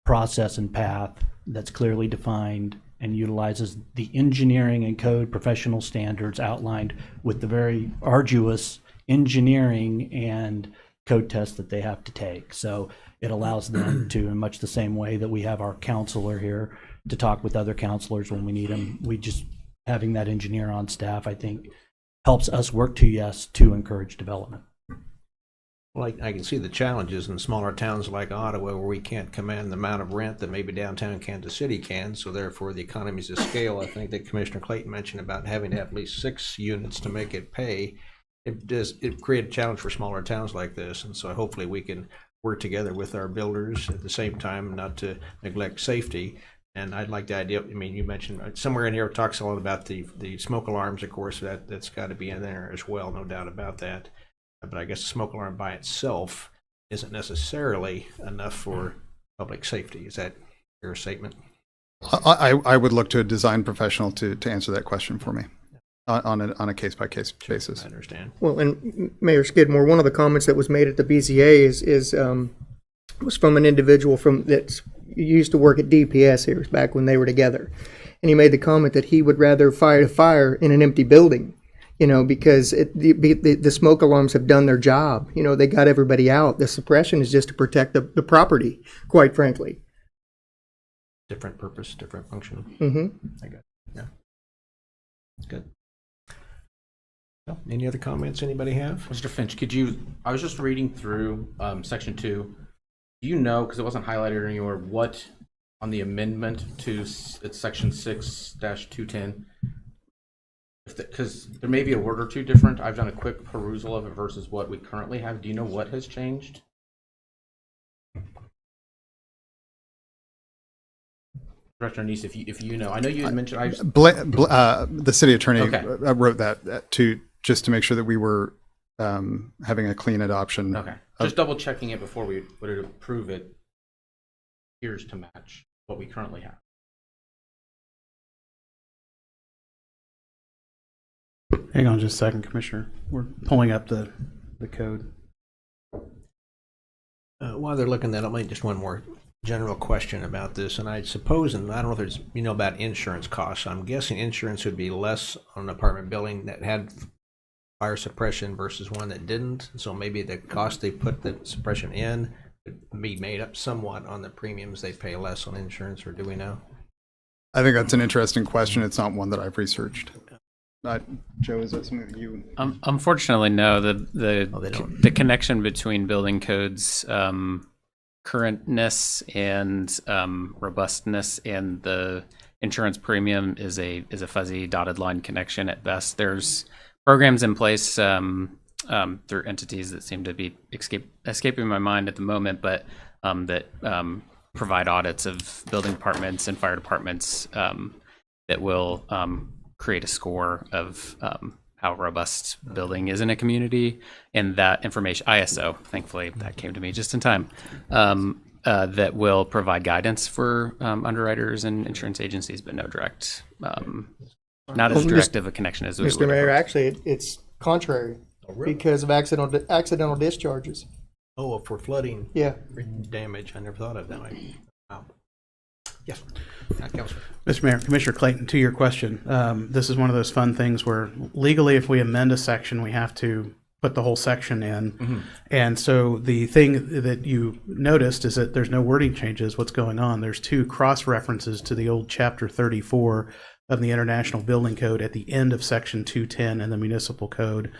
Speaker 4: process and path that's clearly defined and utilizes the engineering and code professional standards outlined with the very arduous engineering and code tests that they have to take. So it allows them to, in much the same way that we have our counselor here to talk with other counselors when we need them, having that engineer on staff, I think, helps us work to Yes to encourage development.
Speaker 1: Well, I can see the challenges in smaller towns like Ottawa, where we can't command the amount of rent that maybe downtown Kansas City can. So therefore, the economies of scale, I think that Commissioner Clayton mentioned about having to have at least 6 units to make it pay. It create a challenge for smaller towns like this. And so hopefully we can work together with our builders at the same time, not to neglect safety. And I'd like the idea, you mentioned somewhere in here it talks a lot about the smoke alarms, of course, that's got to be in there as well, no doubt about that. But I guess the smoke alarm by itself isn't necessarily enough for public safety. Is that your statement?
Speaker 10: I would look to a design professional to answer that question for me on a case-by-case basis.
Speaker 1: I understand.
Speaker 12: Well, and Mayor Skidmore, one of the comments that was made at the BZA was from an individual that used to work at DPS here back when they were together. And he made the comment that he would rather fight a fire in an empty building, because the smoke alarms have done their job. They got everybody out. The suppression is just to protect the property, quite frankly.
Speaker 1: Different purpose, different function.
Speaker 12: Mm-hmm.
Speaker 1: I got it. Yeah. Good. Well, any other comments anybody have?
Speaker 9: Mr. Finch, I was just reading through section 2. Do you know, because it wasn't highlighted anywhere, what on the amendment to it's section 6-210, because there may be a word or two different. I've done a quick perusal of it versus what we currently have. Do you know what has changed? Director Neese, if you know, I know you had mentioned.
Speaker 10: The city attorney
Speaker 9: Okay.
Speaker 10: wrote that to make sure that we were having a clean adoption.
Speaker 9: Okay. Just double checking it before we would approve it appears to match what we currently have.
Speaker 7: Hang on just a second, Commissioner. We're pulling up the code.
Speaker 1: While they're looking that up, just one more general question about this, and I suppose, and I don't know if there's, about insurance costs. I'm guessing insurance would be less on an apartment building that had fire suppression versus one that didn't. So maybe the cost they put the suppression in would be made up somewhat on the premiums they pay less on insurance, or do we know?
Speaker 10: I think that's an interesting question. It's not one that I've researched. Joe, is that something that you?
Speaker 11: Unfortunately, no.
Speaker 1: They don't.
Speaker 11: The connection between building codes currentness and robustness and the insurance premium is a fuzzy dotted line connection at best. There's programs in place through entities that seem to be escaping my mind at the moment, but that provide audits of building departments and fire departments that will create a score of how robust building is in a community, and that information, ISO, thankfully that came to me just in time, that will provide guidance for underwriters and insurance agencies, but no direct, not as direct of a connection as we
Speaker 12: Mr.
Speaker 11: would
Speaker 12: Mayor,
Speaker 11: have.
Speaker 12: actually, it's contrary
Speaker 1: really?
Speaker 12: because of accidental discharges.
Speaker 1: Oh, for flooding
Speaker 12: Yeah.
Speaker 1: damage. I never thought of that. Wow. Yes, Councilor.
Speaker 7: Mr. Mayor, Commissioner Clayton, to your question, this is one of those fun things where legally, if we amend a section, we have to put the whole section in.
Speaker 9: Mm-hmm.
Speaker 7: And so the thing that you noticed is that there's no wording changes. What's going on? There's two cross references to the old Chapter 34 of the International Building Code at the end of Section 210 and the Municipal Code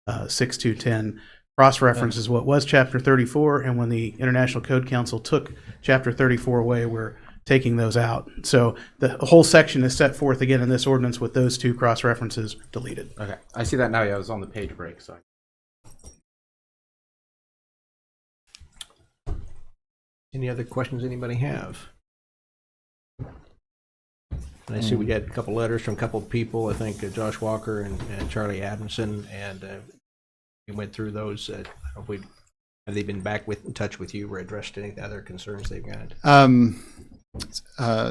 Speaker 7: 6210. Cross references what was Chapter 34, and when the International Code Council took Chapter 34 away, we're taking those out. So the whole section is set forth again in this ordinance with those two cross references deleted.
Speaker 9: Okay, I see that now. Yeah, I was on the page break, so.
Speaker 1: Any other questions anybody have? And I see we got a couple letters from a couple of people. I think Josh Walker and Charlie Adamson, and we went through those. Have they been back in touch with you or addressed any other concerns they've got?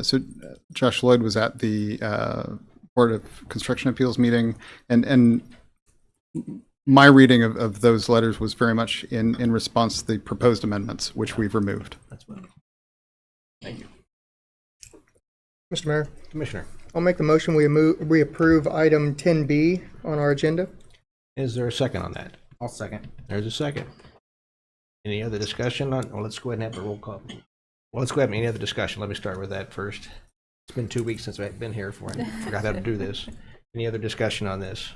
Speaker 10: So Josh Lloyd was at the Board of Construction Appeals meeting, and my reading of those letters was very much in response to the proposed amendments, which we've removed.
Speaker 1: That's fine. Thank you.
Speaker 12: Mr. Mayor,
Speaker 1: Commissioner,
Speaker 12: I'll make the motion we approve item 10B on our agenda.
Speaker 1: is there a second on that?
Speaker 9: I'll second.
Speaker 1: There's a second. Any other discussion on, well, let's go ahead and have a roll call. Well, let's go ahead and any other discussion. Let me start with that first. It's been 2 weeks since I've been here for I forgot how to do this. Any other discussion on this?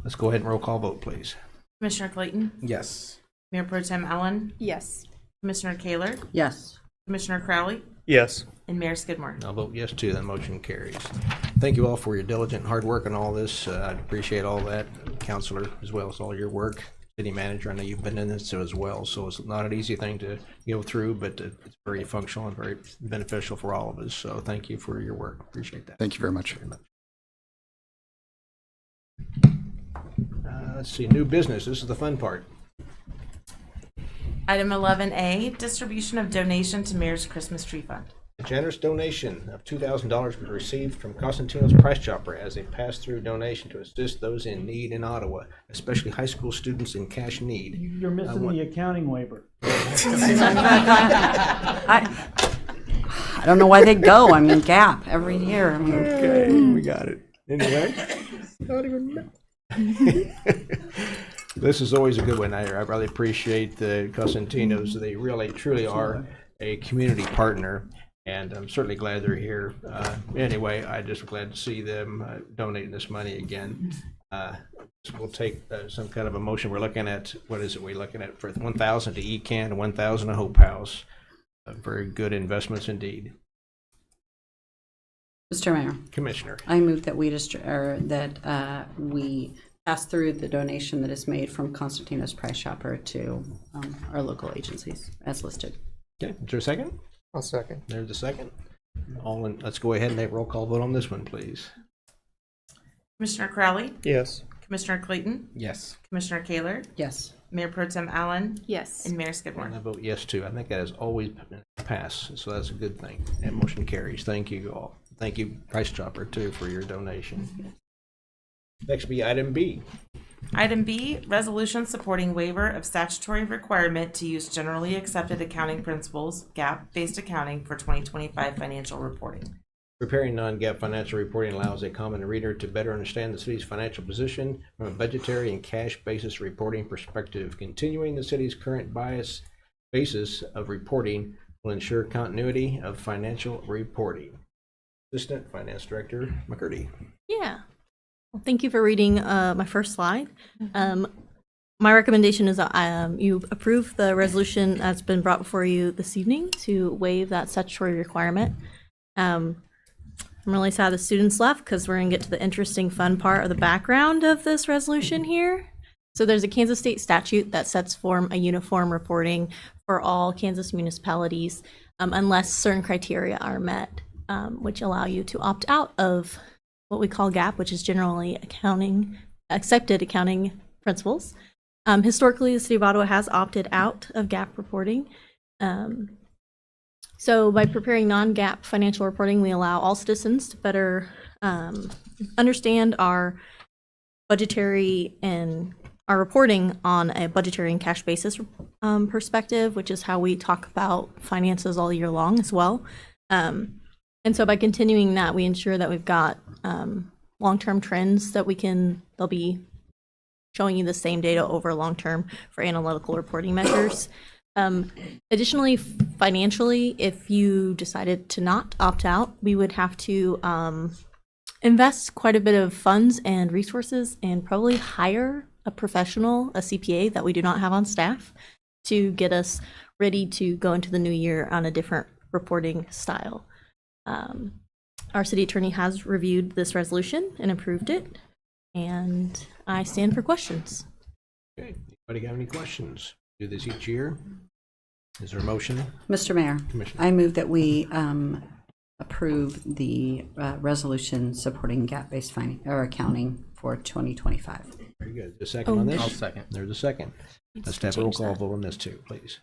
Speaker 1: Let's go ahead and roll call vote, please.
Speaker 2: Commissioner Clayton,
Speaker 9: Yes.
Speaker 2: Mayor Pro Tem Allen,
Speaker 3: Yes.
Speaker 2: Commissioner Kaler,
Speaker 8: Yes.
Speaker 2: Commissioner Crowley,
Speaker 12: Yes.
Speaker 2: and Mayor Skidmore.
Speaker 1: I'll vote yes too, then motion carries. Thank you all for your diligent hard work on all this. I appreciate all that. Counselor, as well as all your work. City manager, I know you've been in this as well, so it's not an easy thing to go through, but it's very functional and very beneficial for all of us. So thank you for your work. Appreciate that.
Speaker 10: Thank you very much.
Speaker 1: Let's see, new business. This is the fun part.
Speaker 2: Item 11A, distribution of donation to Mayor's Christmas Tree Fund.
Speaker 1: A generous donation of $2,000 was received from Costantino's Price Chopper as a pass-through donation to assist those in need in Ottawa, especially high school students in cash need.
Speaker 5: You're missing the accounting waiver.
Speaker 8: I don't know why they go. I mean, GAAP every year. I mean,
Speaker 1: Okay, we got it. Anyway.
Speaker 12: Not even know.
Speaker 1: This is always a good one. I really appreciate the Costantino's. They really, truly are a community partner, and I'm certainly glad they're here. Anyway, I'm just glad to see them donating this money again. We'll take some kind of a motion. We're looking at, what is it we're looking at? For 1,000 to ECAN and 1,000 to Hope House. Very good investments indeed.
Speaker 8: Mr. Mayor,
Speaker 1: Commissioner.
Speaker 8: I move that we we pass through the donation that is made from Constantino's Price Chopper to our local agencies as listed.
Speaker 1: Okay, is there a second?
Speaker 12: I'll second.
Speaker 1: There's a second. Let's go ahead and make roll call vote on this one, please.
Speaker 2: Commissioner Crowley,
Speaker 12: Yes.
Speaker 2: Commissioner Clayton,
Speaker 9: Yes.
Speaker 2: Commissioner Kaler,
Speaker 8: Yes.
Speaker 2: Mayor Pro Tem Allen,
Speaker 3: Yes.
Speaker 2: and Mayor
Speaker 1: And
Speaker 2: Skidmore.
Speaker 1: I vote yes too. I think that has always passed, so that's a good thing. And motion carries. Thank you all. Thank you, Price Chopper, too, for your donation. Next be item B.
Speaker 2: Item B, resolution supporting waiver of statutory requirement to use generally accepted accounting principles, GAAP-based accounting for 2025 financial reporting.
Speaker 1: Preparing non-GAAP financial reporting allows a common reader to better understand the city's financial position from a budgetary and cash basis reporting perspective. Continuing the city's current basis of reporting will ensure continuity of financial reporting. Assistant Finance Director McCurdy.
Speaker 13: Yeah. Well, thank you for reading my first slide. My recommendation is that you approve the resolution that's been brought before you this evening to waive that statutory requirement. I'm really sad the students left because we're going to get to the interesting fun part of the background of this resolution here. So there's a Kansas state statute that sets form a uniform reporting for all Kansas municipalities unless certain criteria are met, which allow you to opt out of what we call GAAP, which is generally accepted accounting principles. Historically, the city of Ottawa has opted out of GAAP reporting. So by preparing non-GAAP financial reporting, we allow all citizens to better understand our budgetary and our reporting on a budgetary and cash basis perspective, which is how we talk about finances all year long as well. And so by continuing that, we ensure that we've got long-term trends that they'll be showing you the same data over long-term for analytical reporting measures. Additionally, financially, if you decided to not opt out, we would have to invest quite a bit of funds and resources and probably hire a professional, a CPA that we do not have on staff to get us ready to go into the new year on a different reporting style. Our city attorney has reviewed this resolution and approved it, and I stand for questions.
Speaker 1: Okay. Anybody got any questions? Do this each year. Is there a motion?
Speaker 8: Mr. Mayor,
Speaker 1: Commissioner.
Speaker 8: I move that we approve the resolution supporting GAAP-based accounting for 2025.
Speaker 1: Very good. A second on this?
Speaker 9: I'll second.
Speaker 1: There's a second. Let's have a roll call vote on this too, please.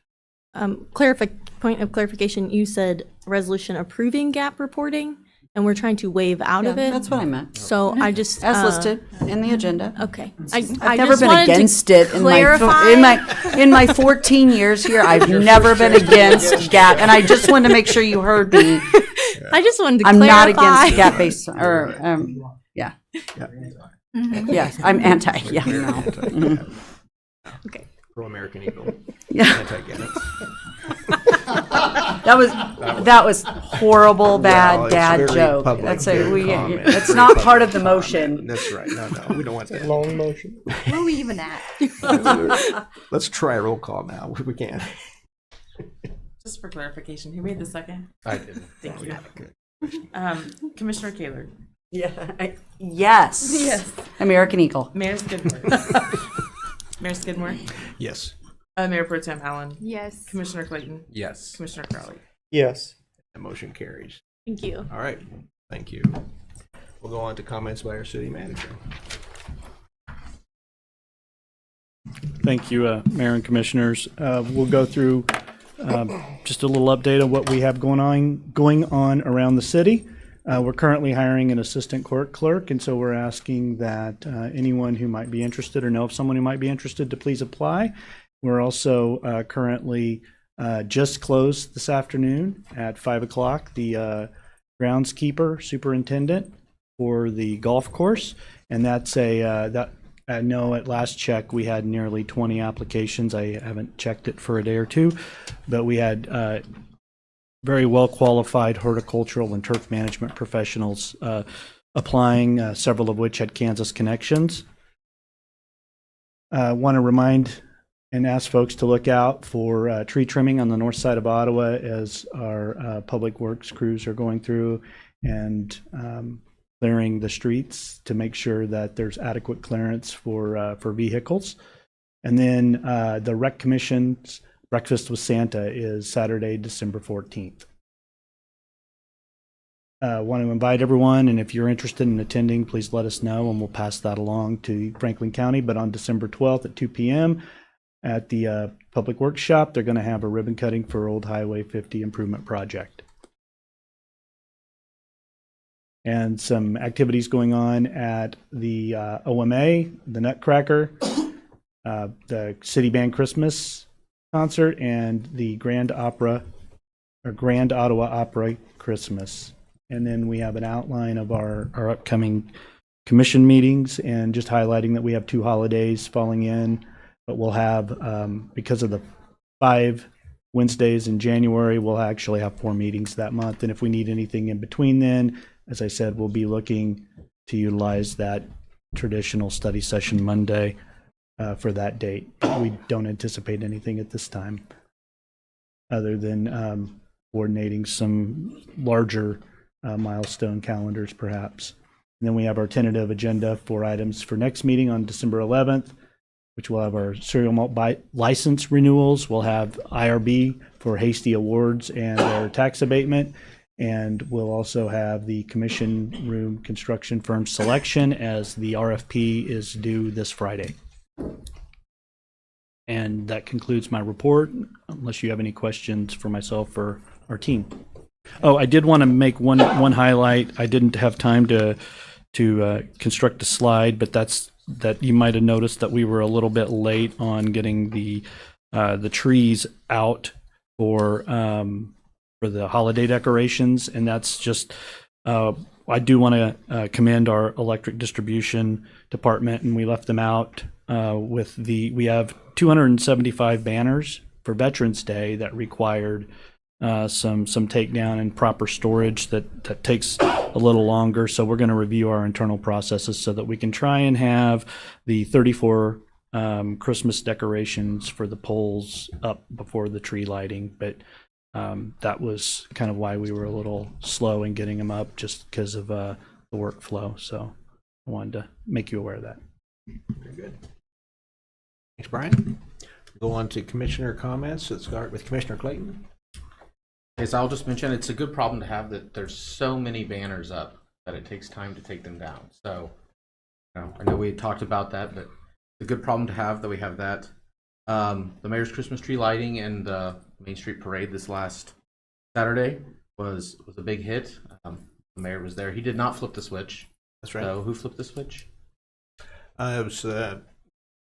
Speaker 13: Point of clarification, you said resolution approving GAAP reporting, and we're trying to waive out of
Speaker 8: Yeah,
Speaker 13: it.
Speaker 8: that's what I meant.
Speaker 13: So I just
Speaker 8: As listed in the agenda.
Speaker 13: Okay.
Speaker 8: I've
Speaker 13: I
Speaker 8: never
Speaker 13: just
Speaker 8: been
Speaker 13: wanted to
Speaker 8: against it
Speaker 13: clarify.
Speaker 8: in my 14 years here. I've never been against GAAP, and I just wanted to make sure you heard me.
Speaker 13: I just wanted to
Speaker 8: I'm not
Speaker 13: clarify.
Speaker 8: against GAAP based yeah. Yes, I'm anti. Yeah, no. Mhm.
Speaker 13: Okay.
Speaker 1: Pro-American Eagle.
Speaker 8: Yeah.
Speaker 1: Anti-Gannett.
Speaker 8: That was horrible, bad
Speaker 1: Well, it's
Speaker 8: dad
Speaker 1: very
Speaker 8: joke.
Speaker 1: public,
Speaker 8: That's
Speaker 1: very common,
Speaker 8: that's
Speaker 1: very
Speaker 8: not
Speaker 1: public
Speaker 8: part of the
Speaker 1: comment.
Speaker 8: motion.
Speaker 1: That's right. No, we don't want that.
Speaker 12: Long motion.
Speaker 3: Where are we even at?
Speaker 1: Let's try a roll call now. We can.
Speaker 2: Just for clarification, who made the second?
Speaker 9: I did.
Speaker 2: Thank you.
Speaker 1: Good.
Speaker 2: Commissioner Kaler,
Speaker 8: Yeah. Yes.
Speaker 13: Yes.
Speaker 8: American Eagle.
Speaker 2: Mayor Skidmore. Mayor Skidmore,
Speaker 1: Yes.
Speaker 2: Mayor Pro Tem Allen,
Speaker 3: Yes.
Speaker 2: Commissioner Clayton,
Speaker 9: Yes.
Speaker 2: Commissioner Crowley.
Speaker 12: Yes.
Speaker 1: That motion carries.
Speaker 13: Thank you.
Speaker 1: All right. Thank you. We'll go on to comments by our city manager.
Speaker 6: Thank you, Mayor and Commissioners. We'll go through just a little update of what we have going on around the city. We're currently hiring an assistant court clerk, and so we're asking that anyone who might be interested or know of someone who might be interested to please apply. We're also currently just closed this afternoon at 5 o'clock the groundskeeper superintendent for the golf course, and that's I know at last check we had nearly 20 applications. I haven't checked it for a day or two, but we had very well qualified horticultural and turf management professionals applying, several of which had Kansas connections. I want to remind and ask folks to look out for tree trimming on the north side of Ottawa as our public works crews are going through and clearing the streets to make sure that there's adequate clearance for vehicles. And then the Rec Commission's Breakfast with Santa is Saturday, December 14th. want to invite everyone, and if you're interested in attending, please let us know, and we'll pass that along to Franklin County. But on December 12th at 2 p.m. at the Public Works Shop, they're going to have a ribbon cutting for Old Highway 50 Improvement Project. And some activities going on at the OMA, the Nutcracker, the City Band Christmas concert, and the Grand Ottawa Opera Christmas. And then we have an outline of our upcoming commission meetings, and just highlighting that we have 2 holidays falling in, but we'll have, because of the 5 Wednesdays in January, we'll actually have 4 meetings that month. And if we need anything in between then, as I said, we'll be looking to utilize that traditional study session Monday for that date. We don't anticipate anything at this time other than coordinating some larger milestone calendars perhaps. And then we have our tentative agenda for items for next meeting on December 11th, which will have our cereal malt license renewals. We'll have IRB for hasty awards and their tax abatement. And we'll also have the commission room construction firm selection, as the RFP is due this Friday. And that concludes my report, unless you have any questions for myself or our team. Oh, I did want to make one highlight. I didn't have time to construct a slide, but that you might have noticed that we were a little bit late on getting the trees out for the holiday decorations, and that's just I do want to commend our electric distribution department, and we left them out we have 275 banners for Veterans Day that required some takedown and proper storage that takes a little longer. So we're going to review our internal processes so that we can try and have the 34 Christmas decorations for the poles up before the tree lighting, but that was kind of why we were a little slow in getting them up, just because of the workflow. So I wanted to make you aware of that.
Speaker 1: Very good. Thanks, Brian. Go on to commissioner comments. Let's start with Commissioner Clayton.
Speaker 9: Okay, so I'll just mention it's a good problem to have that there's so many banners up that it takes time to take them down. So I know we talked about that, but it's a good problem to have that we have that. The mayor's Christmas tree lighting and the Main Street Parade this last Saturday was a big hit. The mayor was there. He did not flip the switch.
Speaker 1: That's right.
Speaker 9: So who flipped the switch?
Speaker 1: It was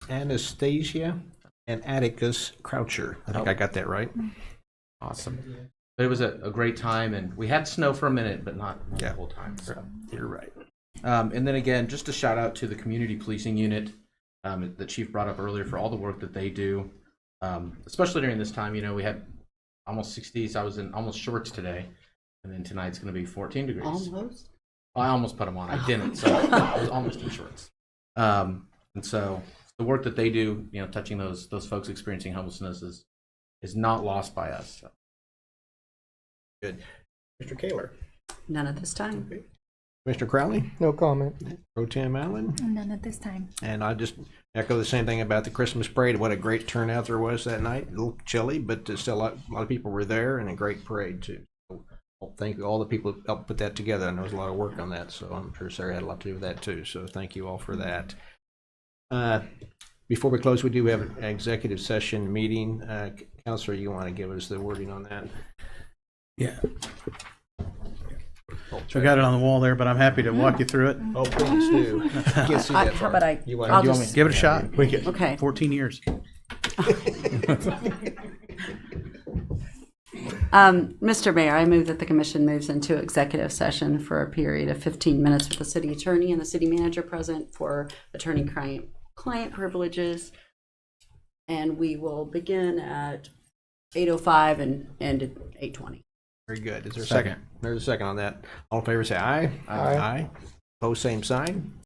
Speaker 1: Anastasia and Atticus Croucher. I think I got that right.
Speaker 9: Awesome. But it was a great time, and we had snow for a minute, but not the whole time. So.
Speaker 1: You're right.
Speaker 9: And then again, just a shout out to the community policing unit that Chief brought up earlier for all the work that they do, especially during this time. We had almost 60s. I was in almost shorts today, and then tonight's going to be 14 degrees.
Speaker 8: Almost?
Speaker 9: Well, I almost put them on. I didn't, so I was almost in shorts. And so the work that they do, touching those folks experiencing homelessness is not lost by us. So.
Speaker 1: Good. Mr. Kaler.
Speaker 8: None at this time.
Speaker 1: Okay. Mr. Crowley.
Speaker 12: No comment.
Speaker 1: Pro Tem Allen.
Speaker 3: None at this time.
Speaker 1: And I just echo the same thing about the Christmas parade. What a great turnout there was that night. A little chilly, but still a lot of people were there, and a great parade too. So thank all the people who helped put that together. I know there was a lot of work on that, so I'm sure Sarah had a lot to do with that too. So thank you all for that. Before we close, we do have an executive session meeting. Counselor, you want to give us the wording on that?
Speaker 7: Yeah. So I got it on the wall there, but I'm happy to walk you through it.
Speaker 1: Oh, please do. Can't see that
Speaker 8: How
Speaker 1: far.
Speaker 8: about I?
Speaker 1: You want
Speaker 8: I'll
Speaker 1: to
Speaker 8: just,
Speaker 7: Give it a shot. We get
Speaker 8: Okay.
Speaker 7: 14 years.
Speaker 8: Mr. Mayor, I move that the commission moves into executive session for a period of 15 minutes with the city attorney and the city manager present for attorney-client privileges. And we will begin at 8:05 and end at 8:20.
Speaker 1: Very good. Is there a second? There's a second on that. All in favor say aye. Aye. Opposed, same sign.